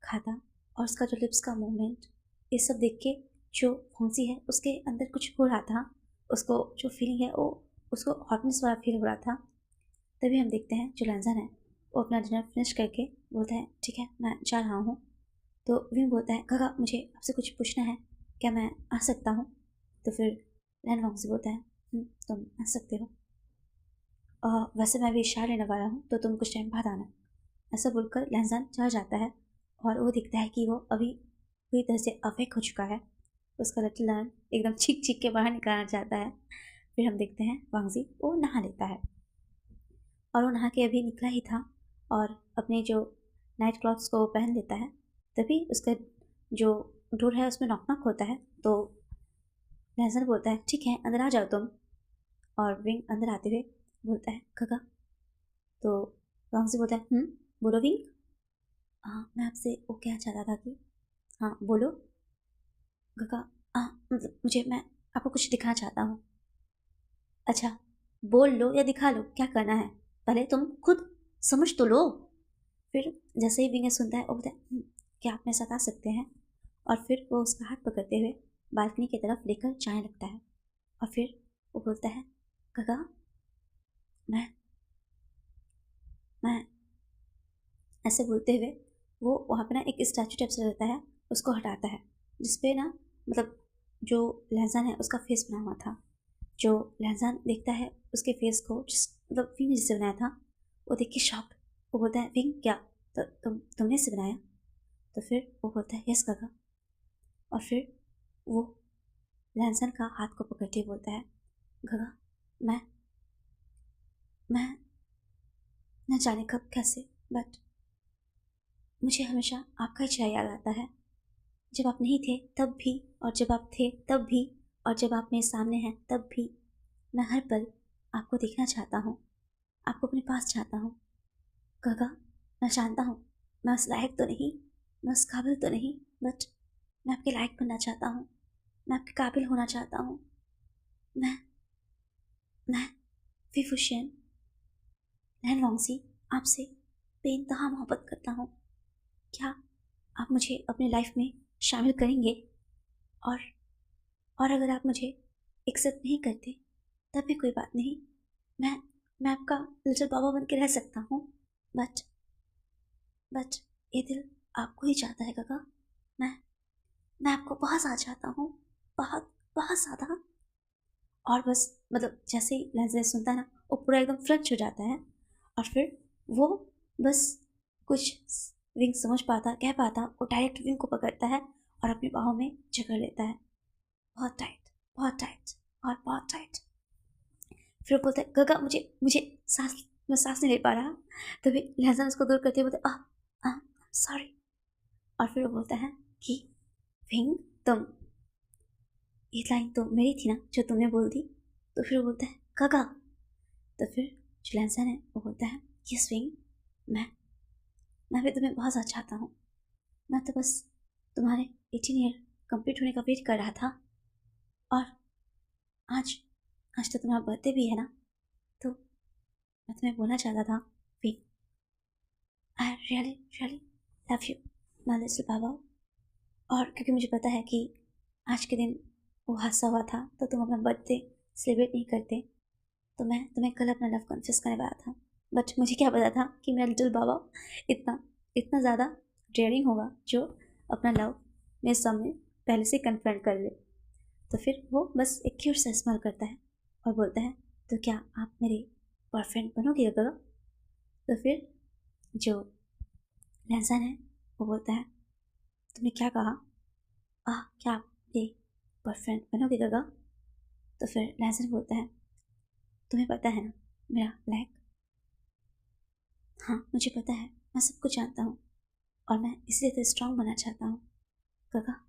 खाता और उसका जो लिप्स का मूवमेंट, ये सब देख के जो वांगसी है उसके अंदर कुछ हो रहा था, उसको जो फीलिंग है वो उसको हॉटनेस वाला फील हो रहा था। तभी हम देखते हैं जो लैंजन है वो अपना डिनर फिनिश करके बोलता है ठीक है मैं जा रहा हूँ। तो विंग बोलता है काका मुझे आपसे कुछ पूछना है, क्या मैं आ सकता हूँ? तो फिर लैन वांगसी बोलता है तुम आ सकते हो, वैसे मैं भी शार लेने वाला हूँ तो तुम कुछ टाइम बाद आना। ऐसा बोलकर लहजान चला जाता है और वो दिखता है कि वो अभी पूरी तरह से अवेक हो चुका है। उसका लिटिल लैन एकदम चीख चीख के बाहर निकलना चाहता है। फिर हम देखते हैं वांगजी वो नहा लेता है और वो नहा के अभी निकला ही था और अपने जो नाइट क्लॉथ्स को पहन लेता है। तभी उसका जो डोर है उसमें नॉक नॉक होता है। तो लहजान बोलता है ठीक है अंदर आ जाओ तुम। और विंग अंदर आते हुए बोलता है काका। तो वांगजी बोलता है बोलो विंग। हाँ मैं आपसे वो कहना चाहता था कि हाँ बोलो काका। हाँ मतलब मैं आपको कुछ दिखाना चाहता हूँ। अच्छा बोल लो या दिखा लो, क्या करना है, पहले तुम खुद समझ तो लो। फिर जैसे ही विंग सुनता है वो बोलता है क्या आप मेरे साथ आ सकते हैं? और फिर वो उसका हाथ पकड़ते हुए बालकनी की तरफ लेकर जाने लगता है। और फिर वो बोलता है काका मैं मैं ऐसे बोलते हुए वो वहाँ पे ना एक स्टैचू टाइप से रहता है, उसको हटाता है जिसपे ना मतलब जो लहजान है उसका फेस बना हुआ था। जो लहजान देखता है उसके फेस को, जिस मतलब विंग ने जिससे बनाया था, वो देख के शॉक। वो बोलता है विंग क्या तो तुमने इसे बनाया? तो फिर वो बोलता है यस काका। और फिर वो लहजान का हाथ को पकड़ते हुए बोलता है काका मैं मैं न जाने कब कैसे, बट मुझे हमेशा आपका ही चेहरा याद आता है, जब आप नहीं थे तब भी और जब आप थे तब भी और जब आप मेरे सामने हैं तब भी। मैं हर पल आपको देखना चाहता हूँ, आपको अपने पास चाहता हूँ। काका मैं जानता हूँ मैं उस लायक तो नहीं, मैं उस काबिल तो नहीं, बट मैं आपके लायक बनना चाहता हूँ, मैं आपके काबिल होना चाहता हूँ। मैं मैं विभूषण लैन वांगसी आपसे बेइंतहा मोहब्बत करता हूँ। क्या आप मुझे अपनी लाइफ में शामिल करेंगे? और अगर आप मुझे एक्सेप्ट नहीं करते तब भी कोई बात नहीं, मैं आपका लिटिल बाबा बन के रह सकता हूँ। बट ये दिल आपको ही चाहता है काका। मैं आपको बहुत ज़्यादा चाहता हूँ, बहुत बहुत ज़्यादा। और बस मतलब जैसे ही लहजे सुनता है ना वो पूरा एकदम फ्लच हो जाता है। और फिर वो बस कुछ विंग समझ पाता कह पाता, वो डायरेक्ट विंग को पकड़ता है और अपनी बाहों में जकड़ लेता है, बहुत टाइट, बहुत टाइट और बहुत टाइट। फिर वो बोलता है गगा मुझे मुझे मैं सांस नहीं ले पा रहा। तभी लहजान उसको दूर करते हुए बोलते सॉरी। और फिर वो बोलता है कि विंग तुम, ये लाइन तो मेरी थी ना जो तुमने बोल दी। तो फिर वो बोलता है गगा। तो फिर जो लहजान है वो बोलता है यस विंग, मैं भी तुम्हें बहुत ज़्यादा चाहता हूँ। मैं तो बस तुम्हारे 18 ईयर कंप्लीट होने का वेट कर रहा था। और आज आज तो तुम्हारा बर्थडे भी है ना, तो मैं तुम्हें बोलना चाहता था Wing, I really really love you my little baba. और क्योंकि मुझे पता है कि आज के दिन वो हादसा हुआ था तो तुम अपना बर्थडे सेलिब्रेट नहीं करते, तो मैं तुम्हें कल अपना लव कन्फेस करने वाला था। बट मुझे क्या पता था कि मेरा लिटिल बाबा इतना इतना ज़्यादा डेयरिंग होगा जो अपना लव मेरे सामने पहले से कन्फर्म कर ले। तो फिर वो बस एक क्यूट सा स्माइल करता है और बोलता है, तो क्या आप मेरे बॉयफ्रेंड बनोगे गगा? तो फिर जो लहसन है वो बोलता है, तुमने क्या कहा? क्या आप मेरे बॉयफ्रेंड बनोगे गगा? तो फिर लहसन बोलता है, तुम्हें पता है ना मेरा ब्लैक। हाँ मुझे पता है, मैं सब कुछ जानता हूँ और मैं इसलिए तो स्ट्रांग बनना चाहता हूँ। गगा,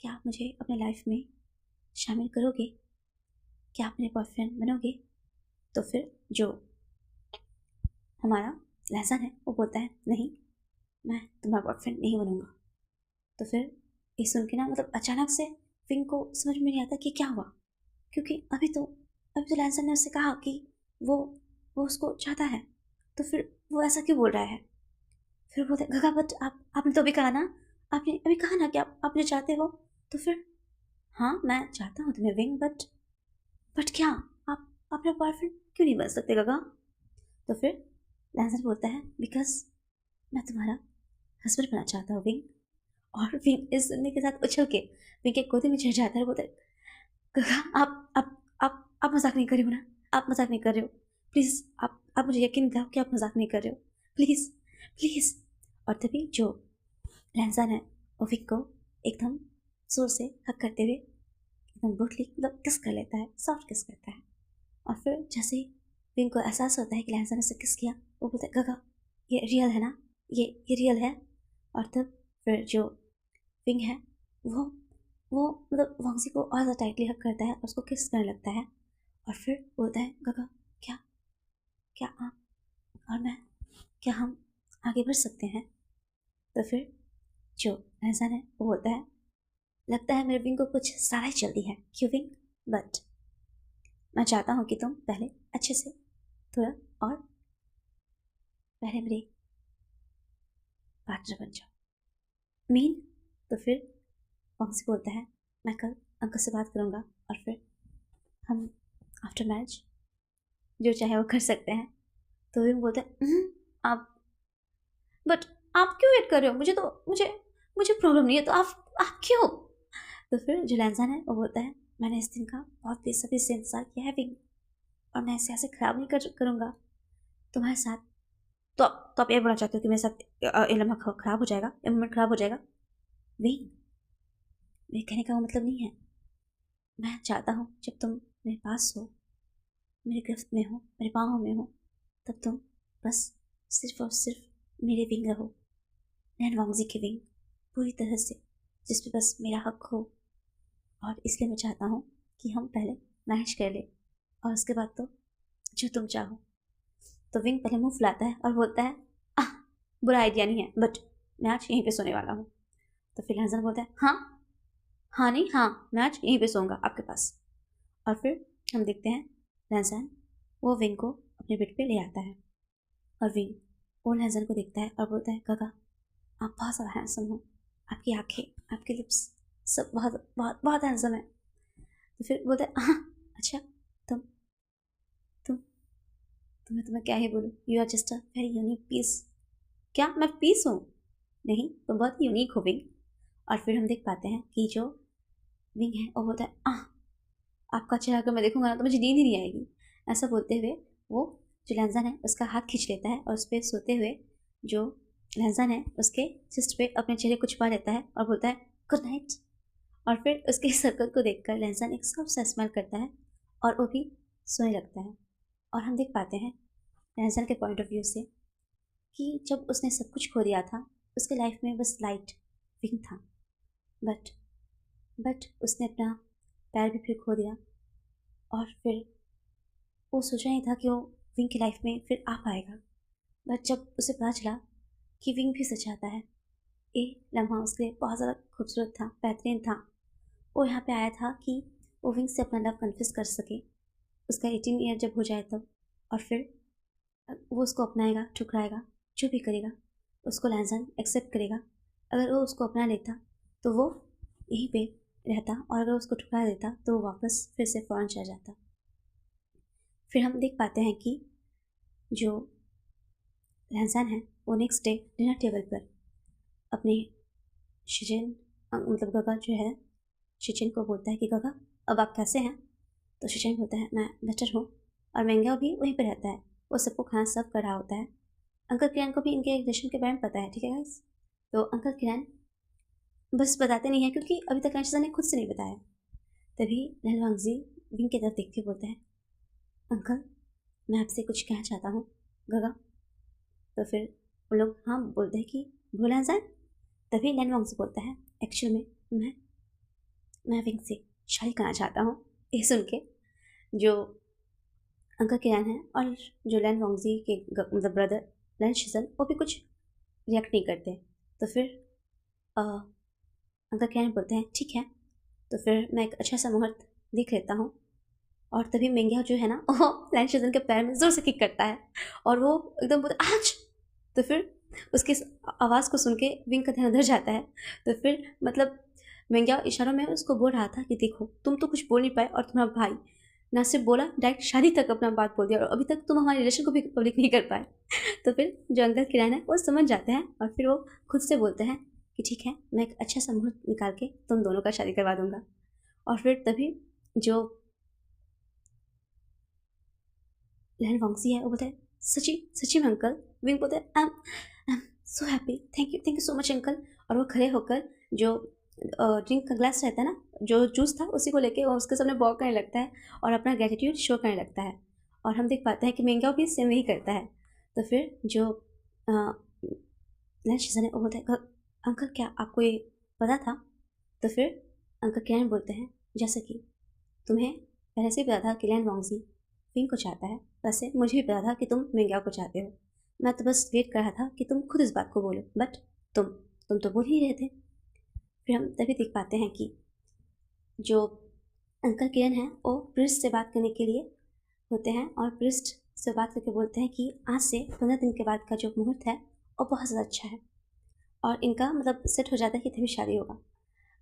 क्या आप मुझे अपने लाइफ में शामिल करोगे? क्या आप मेरे बॉयफ्रेंड बनोगे? तो फिर जो हमारा लहसन है वो बोलता है, नहीं मैं तुम्हारा बॉयफ्रेंड नहीं बनूंगा। तो फिर ये सुन के ना मतलब अचानक से फिंग को समझ में नहीं आता कि क्या हुआ, क्योंकि अभी तो लहसन ने उससे कहा कि वो वो उसको चाहता है, तो फिर वो ऐसा क्यों बोल रहा है? फिर बोलते गगा, बट आपने तो अभी कहा ना, आपने अभी कहा ना कि आप मुझे चाहते हो। तो फिर हाँ मैं चाहता हूँ तुम्हें विंग, बट क्या आप मेरा बॉयफ्रेंड क्यों नहीं बन सकते गगा? तो फिर लहसन बोलता है, बिकॉज मैं तुम्हारा हस्बैंड बनना चाहता हूँ विंग। और विंग इस सुनने के साथ उछल के विंग के गोदी में चढ़ जाता है। बोलता है, गगा आप मजाक नहीं कर रहे हो ना? आप मजाक नहीं कर रहे हो? प्लीज़ आप मुझे यकीन दिलाओ कि आप मजाक नहीं कर रहे हो, प्लीज़ प्लीज़। और तभी जो लहसन है वो विंग को एकदम जोर से हक करते हुए एकदम ब्रूटली मतलब किस कर लेता है, सॉफ्ट किस करता है। और फिर जैसे ही विंग को एहसास होता है कि लहसन ने उसे किस किया, वो बोलता है, गगा ये रियल है ना, ये रियल है। और तब फिर जो विंग है वो वो मतलब वांगजी को और ज़्यादा टाइटली हक करता है और उसको किस करने लगता है। और फिर बोलता है, गगा क्या क्या आप और मैं, क्या हम आगे बढ़ सकते हैं? तो फिर जो लहसन है वो बोलता है, लगता है मेरे विंग को कुछ ज़्यादा ही जल्दी है, क्यों विंग? बट मैं चाहता हूँ कि तुम पहले अच्छे से थोड़ा और पहले मेरे पार्टनर बन जाओ मीन। तो फिर वांगजी बोलता है, मैं कल अंकल से बात करूँगा और फिर हम आफ्टर मैरिज जो चाहे वो कर सकते हैं। तो विंग बोलता है, आप बट आप क्यों वेट कर रहे हो? मुझे प्रॉब्लम नहीं है, तो आप क्यों? तो फिर जो लहसन है वो बोलता है, मैंने इस दिन का बहुत बेसब्री से इंतजार किया है विंग, और मैं इसे ऐसे ख़राब नहीं करूँगा तुम्हारे साथ। तो आप ये बोलना चाहते हो कि मेरे साथ ये लम्हा ख़राब हो जाएगा, ये मोमेंट ख़राब हो जाएगा? विंग, मेरे कहने का वो मतलब नहीं है। मैं चाहता हूँ जब तुम मेरे पास हो, मेरे गिरफ्त में हो, मेरे बाहों में हो, तब तुम बस सिर्फ और सिर्फ मेरे विंग रहो, नैन वांगजी के विंग पूरी तरह से, जिस पे बस मेरा हक हो। और इसलिए मैं चाहता हूँ कि हम पहले मैच कर ले और उसके बाद तो जो तुम चाहो। तो विंग पहले मुंह फुलाता है और बोलता है, आह बुरा आइडिया नहीं है, बट मैं आज यहीं पे सोने वाला हूँ। तो फिर लहसन बोलता है, हाँ हाँ नहीं हाँ, मैं आज यहीं पे सोऊंगा आपके पास। और फिर हम देखते हैं लहसन वो विंग को अपने बेड पे ले आता है और विंग वो लहसन को देखता है और बोलता है, गगा आप बहुत ज़्यादा हैंडसम हो, आपकी आंखें, आपके लिप्स सब बहुत बहुत बहुत हैंडसम है। तो फिर बोलता है, हाँ अच्छा, तुम तुम तुम्हें क्या ही बोलूँ, you are just a very unique piece. क्या मैं पीस हूँ? नहीं, तुम बहुत यूनिक हो विंग। और फिर हम देख पाते हैं कि जो विंग है वो बोलता है, आपका चेहरा अगर मैं देखूंगा ना तो मुझे नींद ही नहीं आएगी। ऐसा बोलते हुए वो जो लहसन है उसका हाथ खींच लेता है और उस पर सोते हुए जो लहसन है उसके चेस्ट पे अपने चेहरे को छुपा लेता है और बोलता है, गुड नाइट। और फिर उसके सर्कल को देखकर लहसन एक सॉफ्ट सा स्माइल करता है और वो भी सोने लगता है। और हम देख पाते हैं लहसन के पॉइंट ऑफ व्यू से कि जब उसने सब कुछ खो दिया था, उसके लाइफ में बस लाइट विंग था, बट उसने अपना पैर भी फिर खो दिया। और फिर वो सोचा नहीं था कि वो विंग की लाइफ में फिर आ पाएगा। बट जब उसे पता चला कि विंग भी सच आता है, ये लम्हा उसके लिए बहुत ज़्यादा खूबसूरत था, बेहतरीन था। वो यहाँ पे आया था कि वो विंग से अपना लव कन्फेस कर सके, उसका 18 ईयर जब हो जाए तब। और फिर वो उसको अपनाएगा, ठुकराएगा, जो भी करेगा उसको लैंजान एक्सेप्ट करेगा। अगर वो उसको अपना लेता तो वो यहीं पे रहता, और अगर उसको ठुकरा देता तो वो वापस फिर से फ़ौरन चला जाता। फिर हम देख पाते हैं कि जो लैंजान है वो नेक्स्ट डे डिनर टेबल पर अपने शिजिन मतलब गगा जो है शिचिन को बोलता है कि गगा अब आप कैसे हैं। तो शिचिन बोलता है मैं बेटर हूँ, और मेंग्याओ भी वहीं पर रहता है, वो सबको खाना सर्व कर रहा होता है। अंकल किरण को भी इनके रिलेशन के बारे में पता है, ठीक है गाइस। तो अंकल किरण बस बताते नहीं है क्योंकि अभी तक अंशिता ने खुद से नहीं बताया। तभी लैन वांगजी विंग की तरफ देखते बोलते हैं अंकल मैं आपसे कुछ कहना चाहता हूँ गगा। तो फिर वो लोग हाँ बोलते हैं कि भूला जाए। तभी लैन वांगजी बोलता है एक्चुअल में मैं विंग से शादी करना चाहता हूँ। ये सुन के जो अंकल किरण है और जो लैन वांगजी के मतलब ब्रदर लैन शिजन वो भी कुछ रिएक्ट नहीं करते। तो फिर अंकल किरण बोलते हैं ठीक है, तो फिर मैं एक अच्छा सा मुहूर्त देख लेता हूँ। और तभी मेंग्या जो है ना वो लैन शिजन के पैर में ज़ोर से किक करता है और वो एकदम बोलता आज। तो फिर उसकी आवाज़ को सुन के विंग का ध्यान उधर जाता है। तो फिर मतलब मेंग्या इशारों में उसको बोल रहा था कि देखो तुम तो कुछ बोल नहीं पाए और तुम्हारा भाई ना सिर्फ बोला डायरेक्ट शादी तक अपना बात बोल दिया, और अभी तक तुम हमारे रिलेशन को भी पब्लिक नहीं कर पाए। तो फिर जो अंकल किरण है वो समझ जाते हैं और फिर वो खुद से बोलते हैं कि ठीक है मैं एक अच्छा सा मुहूर्त निकाल के तुम दोनों का शादी करवा दूंगा। और फिर तभी जो लैन वांगजी है वो बोलता है सची सची में अंकल। विंग बोलते हैं I am so happy, thank you so much uncle. और वो खड़े होकर जो ड्रिंक का ग्लास रहता है ना जो जूस था उसी को लेके वो उसके सामने बॉक करने लगता है और अपना ग्रेटिट्यूड शो करने लगता है। और हम देख पाते हैं कि मेंग्याओ भी सेम वही करता है। तो फिर जो लैन शिजन है वो बोलता है अंकल क्या आपको ये पता था। तो फिर अंकल किरण बोलते हैं जैसे कि तुम्हें पहले से ही पता था कि लैन वांगजी विंग को चाहता है, वैसे मुझे भी पता था कि तुम मेंग्याओ को चाहते हो। मैं तो बस वेट कर रहा था कि तुम खुद इस बात को बोलो, बट तुम तो बोल ही रहे थे। फिर हम तभी देख पाते हैं कि जो अंकल किरण है वो प्रिस्ट से बात करने के लिए होते हैं और प्रिस्ट से बात करके बोलते हैं कि आज से 15 दिन के बाद का जो मुहूर्त है वो बहुत ज़्यादा अच्छा है और इनका मतलब सेट हो जाता है कि तभी शादी होगा।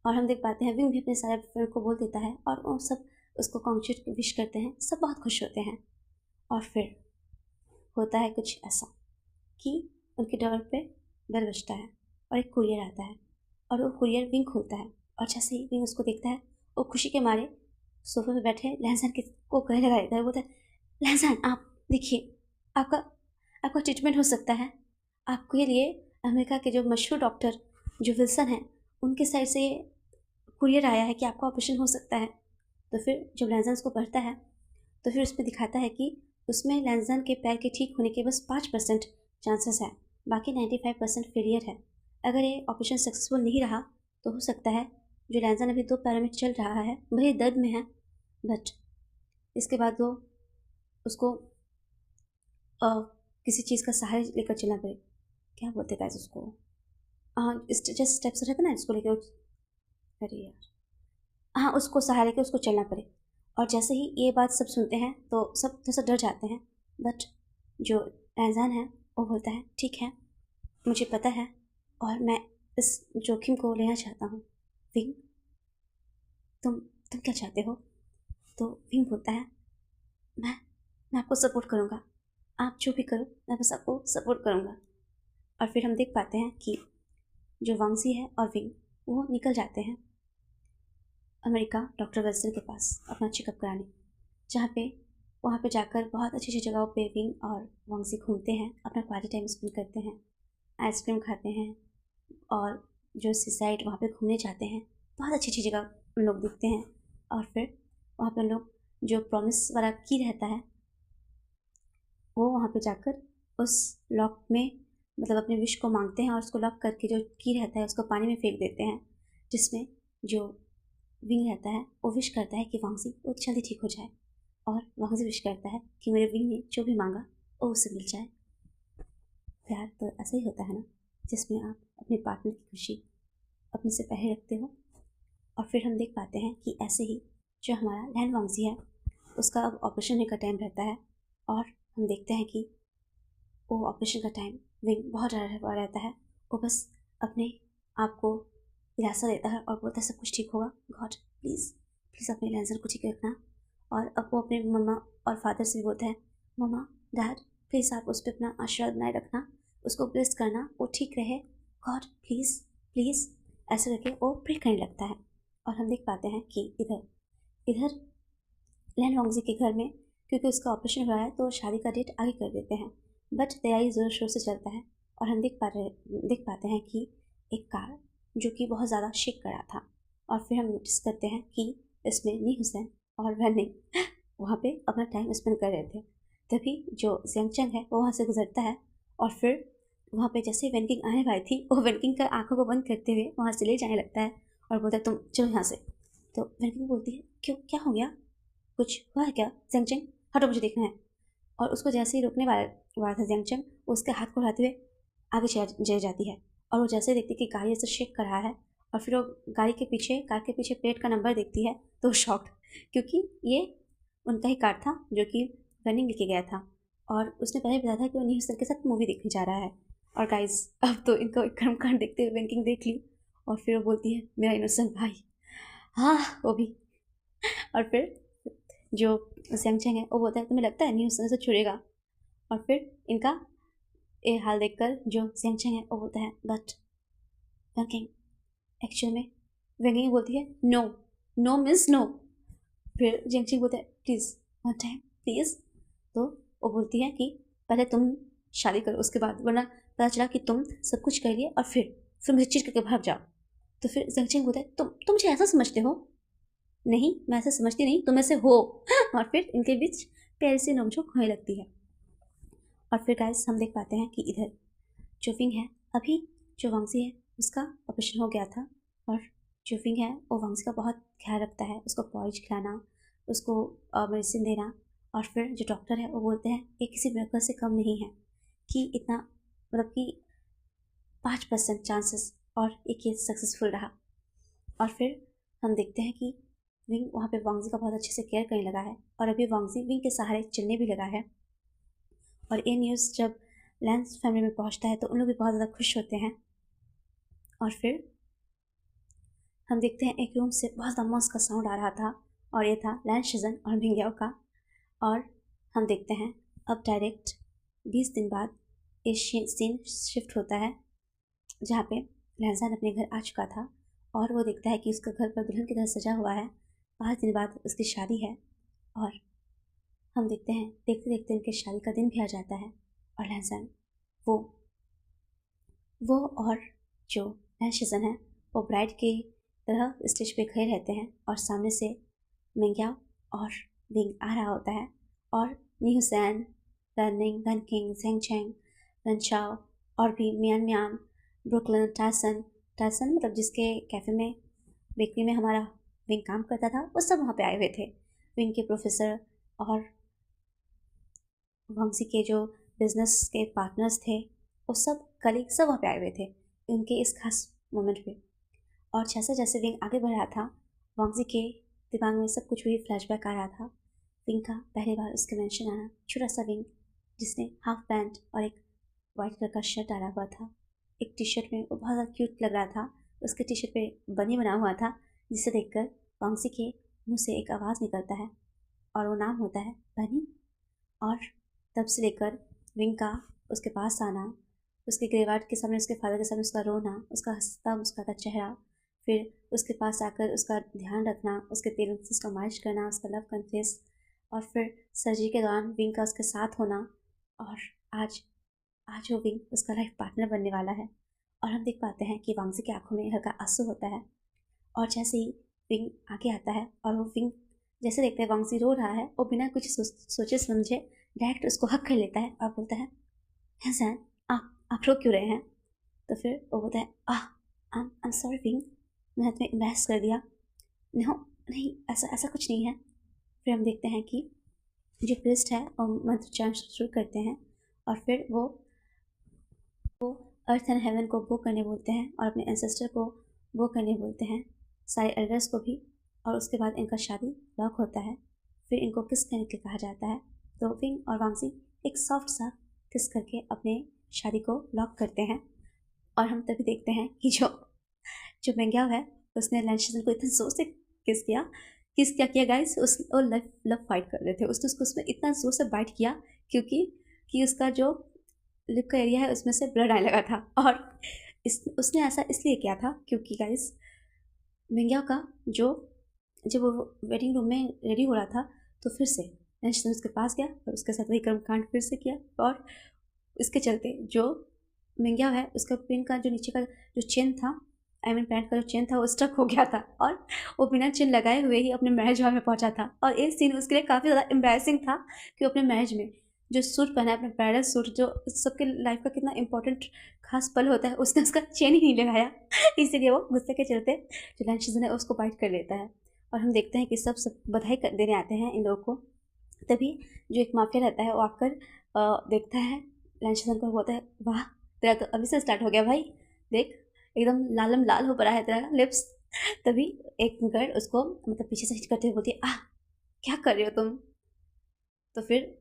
और हम देख पाते हैं विंग भी अपने सारे फ्रेंड को बोल देता है और वो सब उसको कॉन्ग्रेचुलेट विश करते हैं, सब बहुत खुश होते हैं। और फिर होता है कुछ ऐसा कि उनके डोर पे बेल बजता है और एक कुरियर आता है और वो कुरियर विंग खोलता है। और जैसे ही विंग उसको देखता है वो खुशी के मारे सोफे पे बैठे लहजान के को गले लगा देता है। बोलता है लहजान आप देखिए आपका आपका ट्रीटमेंट हो सकता है। आपके लिए अमेरिका के जो मशहूर डॉक्टर जो विल्सन हैं उनके साइड से ये कुरियर आया है कि आपका ऑपरेशन हो सकता है। तो फिर जब लहजान उसको पढ़ता है तो फिर उसमें दिखाता है कि उसमें लैंजान के पैर के ठीक होने के बस 5% चांसेस है, बाकी 95% फेलियर है। अगर ये ऑपरेशन सक्सेसफुल नहीं रहा तो हो सकता है जो लैंजान अभी 2 पैरों में चल रहा है भले दर्द में है, बट इसके बाद वो उसको किसी चीज़ का सहारा लेकर चलना पड़े। क्या बोलते हैं उसको जैसे स्टेप्स रहते ना इसको लेकर, अरे यार हाँ उसको सहारा लेकर उसको चलना पड़े। और जैसे ही ये बात सब सुनते हैं तो सब थोड़ा सा डर जाते हैं, बट जो लैंजान है वो बोलता है ठीक है मुझे पता है और मैं इस जोखिम को लेना चाहता हूँ। विंग तुम क्या चाहते हो। तो विंग बोलता है मैं आपको सपोर्ट करूँगा, आप जो भी करो मैं बस आपको सपोर्ट करूँगा। और फिर हम देख पाते हैं कि जो वांगजी है और विंग वो निकल जाते हैं अमेरिका डॉक्टर विल्सन के पास अपना चेकअप कराने, जहाँ पे वहाँ पे जाकर बहुत अच्छी अच्छी जगहों पे विंग और वांगजी घूमते हैं, अपना क्वालिटी टाइम स्पेंड करते हैं, आइसक्रीम खाते हैं और जो सीसाइड वहाँ पे घूमने जाते हैं। बहुत अच्छी अच्छी जगह उन लोग दिखते हैं। और फिर वहाँ पे उन लोग जो प्रॉमिस वाला की रहता है वो वहाँ पे जाकर उस लॉक में मतलब अपने विश को मांगते हैं और उसको लॉक करके जो की रहता है उसको पानी में फेंक देते हैं, जिसमें जो विंग रहता है वो विश करता है कि वांगजी वो जल्दी ठीक हो जाए और वांगजी विश करता है कि मेरे विंग ने जो भी मांगा वो उसे मिल जाए। प्यार तो ऐसा ही होता है ना, जिसमें आप अपने पार्टनर की खुशी अपने से पहले रखते हो। और फिर हम देख पाते हैं कि ऐसे ही जो हमारा लैन वांगजी है उसका अब ऑपरेशन होने का टाइम रहता है और हम देखते हैं कि वो ऑपरेशन का टाइम विंग बहुत डरा हुआ रहता है। वो बस अपने आप को दिलासा देता है और बोलता है सब कुछ ठीक होगा, गॉड प्लीज़ प्लीज़ अपने लेंसर को ठीक रखना। और अब वो अपने मम्मा और फादर से भी बोलते हैं, मम्मा डैड प्लीज़ आप उस पर अपना आशीर्वाद बनाए रखना, उसको ब्लेस करना, वो ठीक रहे, गॉड प्लीज़ प्लीज़, ऐसे करके वो प्रे करने लगता है। और हम देख पाते हैं कि इधर इधर लैन वांगजी के घर में, क्योंकि उसका ऑपरेशन हो रहा है तो शादी का डेट आगे कर देते हैं, बट तैयारी ज़ोर शोर से चलता है। और हम देख पाते हैं कि एक कार जो कि बहुत ज़्यादा शेक कर रहा था। और फिर हम नोटिस करते हैं कि इसमें नी हुसैन और रनिंग वहाँ पे अपना टाइम स्पेंड कर रहे थे। तभी जो ज़ेंगचंग है वो वहाँ से गुजरता है और फिर वहाँ पे जैसे वेनकिंग आने वाली थी वो वेनकिंग का आंखों को बंद करते हुए वहाँ से ले जाने लगता है और बोलता है तुम चलो यहाँ से। तो वेनकिंग बोलती है क्यों, क्या हो गया, कुछ हुआ है क्या ज़ेंगचंग, हटो मुझे देखना है। और उसको जैसे ही रोकने वाला था ज़ेंगचंग, उसके हाथ को उठाते हुए आगे चले जाती है। और वो जैसे देखती कि गाड़ी ऐसे शेक कर रहा है और फिर वो कार के पीछे प्लेट का नंबर देखती है तो शॉक्ड, क्योंकि ये उनका ही कार था जो कि रनिंग लेके गया था। और उसने पहले बताया था कि वो नी हुसैन के साथ मूवी देखने जा रहा है। और गाइस अब तो इनको एक कर्मकांड देखते हुए वेनकिंग देख ली और फिर वो बोलती है मेरा इनोसेंट भाई, हाँ वो भी। और फिर जो ज़ेंगचंग है वो बोलता है तुम्हें लगता है नी हुसैन से छुड़ेगा। और फिर इनका ये हाल देखकर जो ज़ेंगचंग है वो बोलता है बट वेनकिंग एक्चुअल में, वेनकिंग बोलती है नो, नो मीन्स नो। फिर ज़ेंगचंग बोलता है प्लीज़ वन टाइम प्लीज़। तो वो बोलती है कि पहले तुम शादी करो उसके बाद, वरना पता चला कि तुम सब कुछ कर लिए और फिर मुझे चीट करके भाग जाओ। तो फिर ज़ेंगचंग बोलता है तुम मुझे ऐसा समझते हो, नहीं मैं ऐसा समझती नहीं, तुम ऐसे हो। और फिर इनके बीच प्यारी सी नोकझोंक होने लगती है। और फिर गाइस हम देख पाते हैं कि इधर जो विंग है, अभी जो वांगजी है उसका ऑपरेशन हो गया था। और जो विंग है वो वांगजी का बहुत ख्याल रखता है, उसको पॉइज खिलाना, उसको मेडिसिन देना। और फिर जो डॉक्टर है वो बोलते हैं ये किसी मिरेकल से कम नहीं है कि इतना, मतलब कि 5% चांसेस और ये केस सक्सेसफुल रहा। और फिर हम देखते हैं कि विंग वहाँ पे वांगजी का बहुत अच्छे से केयर करने लगा है और अभी वांगजी विंग के सहारे चलने भी लगा है। और ये न्यूज़ जब लैंस फैमिली में पहुँचता है तो उन लोग भी बहुत ज़्यादा खुश होते हैं। और फिर हम देखते हैं एक रूम से बहुत ज़्यादा मौज का साउंड आ रहा था और ये था लैंस शिजन और मिंग्याओ का। और हम देखते हैं अब डायरेक्ट 20 दिन बाद ये सीन शिफ्ट होता है जहाँ पे लैंसन अपने घर आ चुका था और वो देखता है कि उसका घर पर दुल्हन की तरह सजा हुआ है। 5 दिन बाद उसकी शादी है और हम देखते हैं देखते देखते उनके शादी का दिन भी आ जाता है। और लैंसन वो और जो लैंशिजन है वो ब्राइड की तरह स्टेज पे खड़े रहते हैं और सामने से मिंग्याओ और विंग आ रहा होता है। और नी हुसैन, रनिंग, वेनकिंग, ज़ेंगचंग, रनचाओ और भी मियान मियान, ब्रुकलिन, टायसन मतलब जिसके कैफ़े में बेकरी में हमारा विंग काम करता था, वो सब वहाँ पे आए हुए थे। विंग के प्रोफेसर और वांगजी के जो बिजनेस के पार्टनर्स थे वो सब कलीग सब वहाँ पे आए हुए थे उनके इस खास मोमेंट पे। और जैसे जैसे विंग आगे बढ़ रहा था वांगजी के दिमाग में सब कुछ वही फ्लैशबैक आ रहा था। विंग का पहली बार उसके मेंशन आना, छोटा सा विंग जिसने हाफ पैंट और एक वाइट कलर का शर्ट डाला हुआ था, एक टी शर्ट में वो बहुत ज़्यादा क्यूट लग रहा था। उसके टी शर्ट पे बनी बना हुआ था जिसे देखकर वांगजी के मुँह से एक आवाज़ निकलता है और वो नाम होता है बनी। और तब से लेकर विंग का उसके पास आना, उसके ग्रेवार्ड के सामने, उसके फादर के सामने उसका रोना, उसका हंसता मुस्कुराता चेहरा, फिर उसके पास आकर उसका ध्यान रखना, उसके तेल से उसका मालिश करना, उसका लव कन्फेस, और फिर सर्जरी के दौरान विंग का उसके साथ होना। और आज आज वो विंग उसका लाइफ पार्टनर बनने वाला है। और हम देख पाते हैं कि वांगजी की आंखों में हल्का आंसू होता है। और जैसे ही विंग आगे आता है और वो विंग जैसे देखते हैं वांगजी रो रहा है, वो बिना कुछ सोचे समझे डायरेक्ट उसको हक कर लेता है और बोलता है हसन आप रो क्यों रहे हैं। तो फिर वो बोलता है आई एम सॉरी विंग, मैंने तुम्हें एम्बैरेस कर दिया। नो नहीं, ऐसा ऐसा कुछ नहीं है। फिर हम देखते हैं कि जो प्रिस्ट है वो मंत्रोच्चारण शुरू करते हैं और फिर वो अर्थ एंड हेवन को बो करने बोलते हैं और अपने एंसेस्टर को बो करने बोलते हैं, सारे एल्डर्स को भी। और उसके बाद इनका शादी लॉक होता है। फिर इनको किस करने के कहा जाता है। तो विंग और वांगजी एक सॉफ्ट सा किस करके अपने शादी को लॉक करते हैं। और हम तभी देखते हैं कि जो मेंग्याओ है उसने लैंशजन को इतने जोर से किस क्या किया गाइस, वो लव फाइट कर रहे थे, उसने उसको उसमें इतना जोर से बाइट किया क्योंकि कि उसका जो लिप का एरिया है उसमें से ब्लड आने लगा था। और उसने ऐसा इसलिए किया था क्योंकि गाइस मेंग्याओ का जब वो वेडिंग रूम में रेडी हो रहा था तो फिर से लैंशजन उसके पास गया और उसके साथ वही कर्मकांड फिर से किया। और इसके चलते जो मेंग्याओ है उसका पेन का जो नीचे का जो चेन था, पैंट का जो चेन था वो स्टक हो गया था और वो बिना चेन लगाए हुए ही अपने मैरिज हॉल में पहुंचा था। और ये सीन उसके लिए काफ़ी ज़्यादा एम्बैरेसिंग था कि वो अपने मैरिज में जो सूट पहना है, अपना ब्राइडल सूट जो सबके लाइफ का कितना इंपॉर्टेंट खास पल होता है, उसने उसका चेन ही नहीं लगाया। इसीलिए वो गुस्से के चलते जो लैंशजन है उसको बाइट कर लेता है। और हम देखते हैं कि सब बधाई देने आते हैं इन लोगों को। तभी जो एक माफिया रहता है वो आकर देखता है लैंशजन को, बोलता है वाह तेरा तो अभी से स्टार्ट हो गया भाई, देख एकदम लालम लाल हो पड़ा है तेरा लिप्स। तभी एक गर्ल उसको मतलब पीछे से हिच करते हुए बोलती है आह क्या कर रहे हो तुम। तो फिर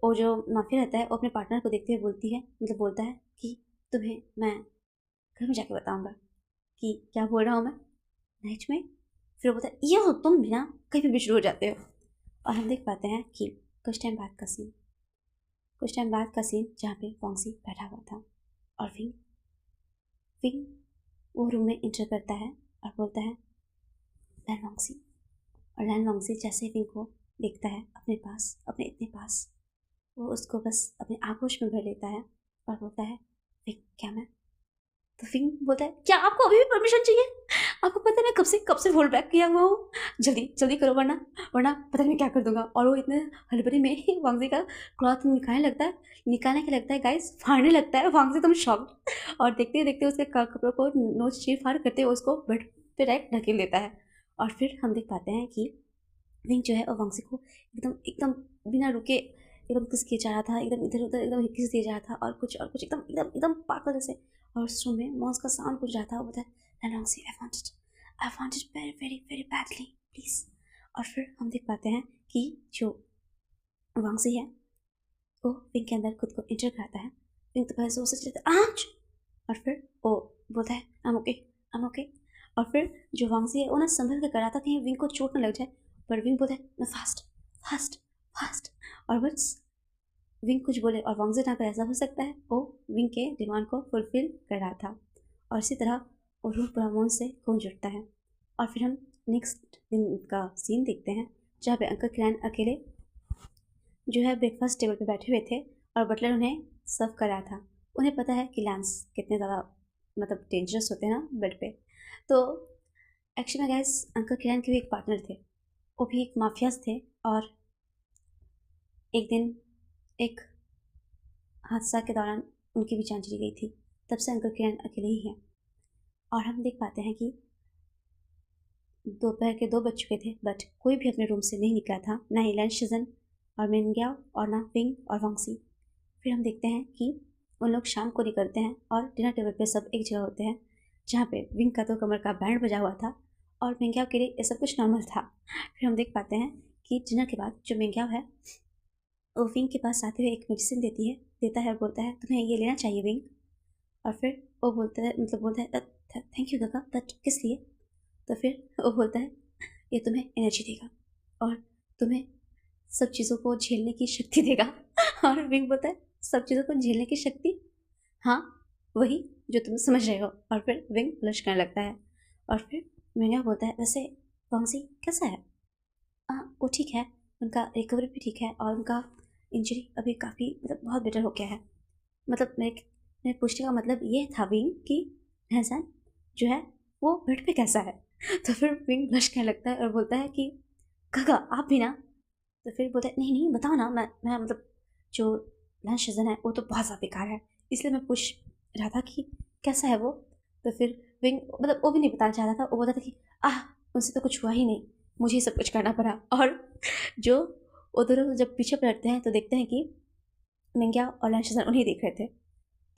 वो जो माफिया रहता है वो अपने पार्टनर को देखते हुए बोलता है कि तुम्हें मैं घर में जाके बताऊंगा कि क्या बोल रहा हूँ मैं नाइट में। फिर वो बोलता है ये हो तुम बिना कहीं भी शुरू हो जाते हो। और हम देख पाते हैं कि कुछ टाइम बाद का सीन जहाँ पे फोंगसी बैठा हुआ था और विंग वो रूम में इंटर करता है और बोलता है लैन वांगसी। और लैन वांगसी जैसे विंग को देखता है अपने इतने पास, वो उसको बस अपने आगोश में भर लेता है और बोलता है विंग क्या मैं। तो विंग बोलता है क्या आपको अभी भी परमिशन चाहिए, आपको पता है मैं कब से होल्ड बैक किया हुआ हूँ, जल्दी करो वरना पता नहीं मैं क्या कर दूंगा। और वो इतने हड़बड़ी में वांगजी का क्लॉथ निकालने के लगता है गाइस, फाड़ने लगता है वांगजी तुम शॉक्ड। और देखते देखते उसके कपड़ों को नोच चीर फाड़ करते हुए उसको बेड पे डायरेक्ट ढकेल देता है। और फिर हम देख पाते हैं कि विंग जो है और वांगजी को एकदम एकदम बिना रुके एकदम किस किया जा रहा था, एकदम इधर उधर एकदम किस दिया जा रहा था और कुछ एकदम एकदम एकदम पागल जैसे। और उस रूम में मॉस का साउंड कुछ रहा था, वो बताया लैंगसी I want it very very very badly please. और फिर हम देख पाते हैं कि जो वांगसी है वो विंग के अंदर खुद को इंटर कराता है। विंग तो पहले से सोच लेता है आंच, और फिर वो बोलता है आई एम ओके। और फिर जो वांगसी है वो ना संभल कर रहा था कहीं विंग को चोट न लग जाए, पर विंग बोलता है मैं फास्ट। और बस विंग कुछ बोले और वांगजी ना कर ऐसा हो सकता है, वो विंग के डिमांड को फुलफिल कर रहा था। और इसी तरह वो रूह ब्राह्मण से गूंज उठता है। और फिर हम नेक्स्ट दिन का सीन देखते हैं जहाँ पे अंकल किरण अकेले जो है ब्रेकफास्ट टेबल पे बैठे हुए थे और बटलर उन्हें सर्व कर रहा था। उन्हें पता है कि लैंस कितने ज़्यादा मतलब डेंजरस होते हैं ना बेड पे। तो एक्चुअली में गैस अंकल किरण के भी एक पार्टनर थे, वो भी एक माफियाज थे। और एक दिन एक हादसा के दौरान उनकी भी जान चली गई थी, तब से अंकल किरण अकेले ही हैं। और हम देख पाते हैं कि दोपहर के 2 बज चुके थे बट कोई भी अपने रूम से नहीं निकला था, ना ही लैंशजन और मेंग्याओ और ना विंग और वांगसी। फिर हम देखते हैं कि उन लोग शाम को निकलते हैं और डिनर टेबल पे सब एक जगह होते हैं जहाँ पे विंग का तो कमर का बैंड बजा हुआ था और मेंग्याओ के लिए ये सब कुछ नॉर्मल था। फिर हम देख पाते हैं कि डिनर के बाद जो मेंग्याओ है वो विंग के पास आते हुए एक मेडिसिन देता है और बोलता है तुम्हें ये लेना चाहिए विंग। और फिर वो बोलता है थैंक यू काका, बट किस लिए। तो फिर वो बोलता है ये तुम्हें एनर्जी देगा और तुम्हें सब चीज़ों को झेलने की शक्ति देगा। और विंग बोलता है सब चीज़ों को झेलने की शक्ति, हाँ वही जो तुम समझ रहे हो। और फिर विंग ब्लश करने लगता है। और फिर मेंग्याओ बोलता है वैसे वांगसी कैसा है। वो ठीक है, उनका रिकवरी भी ठीक है और उनका इंजरी अभी काफ़ी मतलब बहुत बेटर हो गया है। मतलब मेरे पूछने का मतलब ये था विंग कि रहसान जो है वो बेड पे कैसा है। तो फिर विंग ब्लश करने लगता है और बोलता है कि काका आप भी ना। तो फिर बोलता है नहीं बताओ ना, मैं मतलब जो लंच सीजन है वो तो बहुत ज़्यादा बेकार है, इसलिए मैं पूछ रहा था कि कैसा है वो। तो फिर विंग मतलब वो भी नहीं बताना चाहता था, वो बोलता था कि उनसे तो कुछ हुआ ही नहीं, मुझे ही सब कुछ करना पड़ा। और जो वो दोनों जब पीछे पलटते हैं तो देखते हैं कि मेंग्याओ और लैंशजन उन्हें देख रहे थे।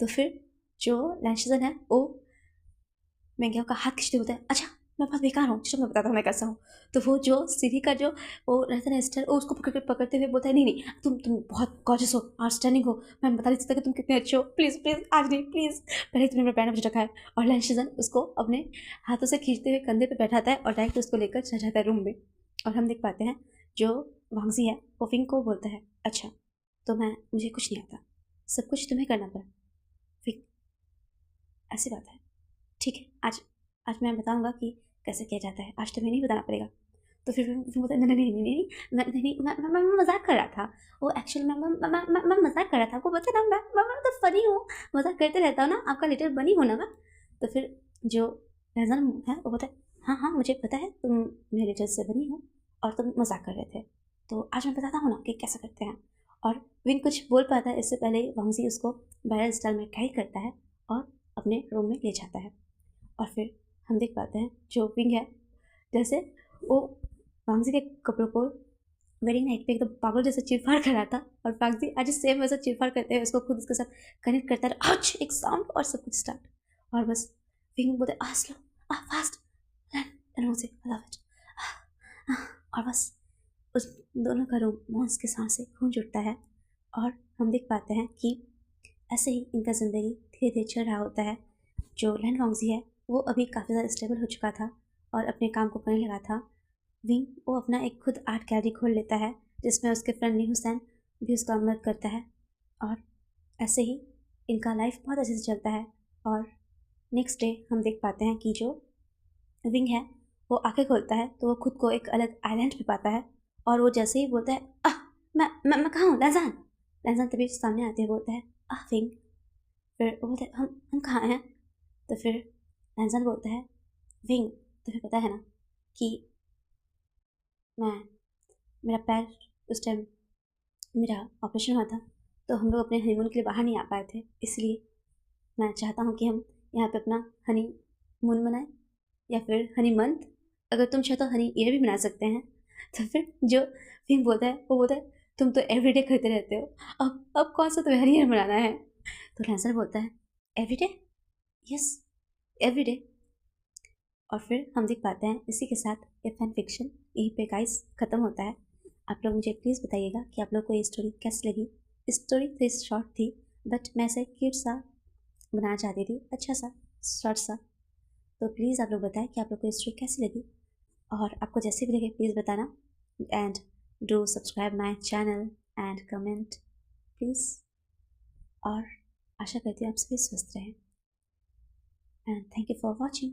तो फिर जो लैंशजन है वो मेंग्याओ का हाथ खींचते बोलता है अच्छा मैं बहुत बेकार हूँ, चलो मैं बताता हूँ मैं कैसा हूँ। तो वो जो सीढ़ी का जो वो रहता है ना स्टार, वो उसको पकड़ते हुए बोलता है, नहीं नहीं तुम बहुत गॉर्जियस हो, आउटस्टैंडिंग हो, मैं बता नहीं सकता कि तुम कितने अच्छे हो, प्लीज़ प्लीज़ आज नहीं प्लीज़, पहले तुमने मेरा पैर मुझे रखा है। और लैंशजन उसको अपने हाथों से खींचते हुए कंधे पे बैठाता है और डायरेक्ट उसको लेकर चला जाता है रूम में। और हम देख पाते हैं जो वांगजी है वो विंग को बोलता है, अच्छा तो मुझे कुछ नहीं आता, सब कुछ तुम्हें करना पड़ा। विंग, ऐसी बात है, ठीक है, आज आज मैं बताऊंगा कि कैसे किया जाता है, आज तुम्हें नहीं बताना पड़ेगा। तो फिर बोलता है, नहीं नहीं नहीं नहीं मैं नहीं नहीं मैं मजाक कर रहा था, वो एक्चुअली मैं मजाक कर रहा था, आपको पता है ना मैं तो फनी हूँ, मजाक करते रहता हूँ ना, आपका लिटिल बनी हो ना मैं। तो फिर जो रैजन है वो बोलता है, हाँ हाँ मुझे पता है तुम मेरे लिटिल से बनी हो और तुम मजाक कर रहे थे, तो आज मैं बताता हूँ ना कि कैसे करते हैं। और विन कुछ बोल पाता है इससे पहले वांगजी उसको बैरल स्टाइल में कैरी करता है और अपने रूम में ले जाता है। और फिर हम देख पाते हैं जो विंग है, जैसे वो वांगजी के कपड़ों को वेडिंग नाइट पे एकदम पागल जैसे चिरफाड़ कर रहा था, और वांगजी आज सेम वैसा चिरफाड़ करते हैं उसको खुद उसके साथ कनेक्ट करता है, आउच एक साउंड और सब कुछ स्टार्ट। और बस विंग बोलते आ स्लो आ फास्ट लैंड मुझे लव इट, और बस उस दोनों का रोमांस के सांस से खून जुटता है। और हम देख पाते हैं कि ऐसे ही इनका ज़िंदगी धीरे धीरे चल रहा होता है। जो लैंड वांगजी है वो अभी काफ़ी ज़्यादा स्टेबल हो चुका था और अपने काम को करने लगा था। विंग वो अपना एक खुद आर्ट गैलरी खोल लेता है जिसमें उसके फ्रेंड ली हुसैन भी उसका मदद करता है। और ऐसे ही इनका लाइफ बहुत अच्छे से चलता है। और नेक्स्ट डे हम देख पाते हैं कि जो विंग है वो आंखें खोलता है तो वो खुद को एक अलग आइलैंड पे पाता है। और वो जैसे ही बोलता है आह मैं कहाँ हूँ लैजान, लैजान तभी सामने आते हुए बोलता है आह विंग। फिर वो बोलते हैं हम कहाँ हैं। तो फिर लैजान बोलता है, विंग तुम्हें पता है ना कि मैं मेरा पैर उस टाइम मेरा ऑपरेशन हुआ था, तो हम लोग अपने हनीमून के लिए बाहर नहीं आ पाए थे, इसलिए मैं चाहता हूँ कि हम यहाँ पे अपना हनी मून मनाएं, या फिर हनी मंथ, अगर तुम चाहो तो हनी ईयर भी मना सकते हैं। तो फिर जो विंग बोलता है वो बोलता है, तुम तो एवरीडे करते रहते हो, अब कौन सा तुम्हें हनी ईयर मनाना है। तो लैंसर बोलता है, एवरीडे, यस एवरीडे। और फिर हम देख पाते हैं इसी के साथ ये फैन फिक्शन यहीं पे गाइस ख़त्म होता है। आप लोग मुझे प्लीज़ बताइएगा कि आप लोग को ये स्टोरी कैसी लगी। स्टोरी तो शॉर्ट थी बट मैं ऐसे क्यूट सा बनाना चाहती थी, अच्छा सा शॉर्ट सा। तो प्लीज़ आप लोग बताएं कि आप लोग को ये स्टोरी कैसी लगी, और आपको जैसे भी लगे प्लीज़ बताना। And do subscribe my channel and comment please. और आशा करती हूँ आप सभी स्वस्थ रहें। And thank you for watching,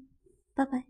bye bye.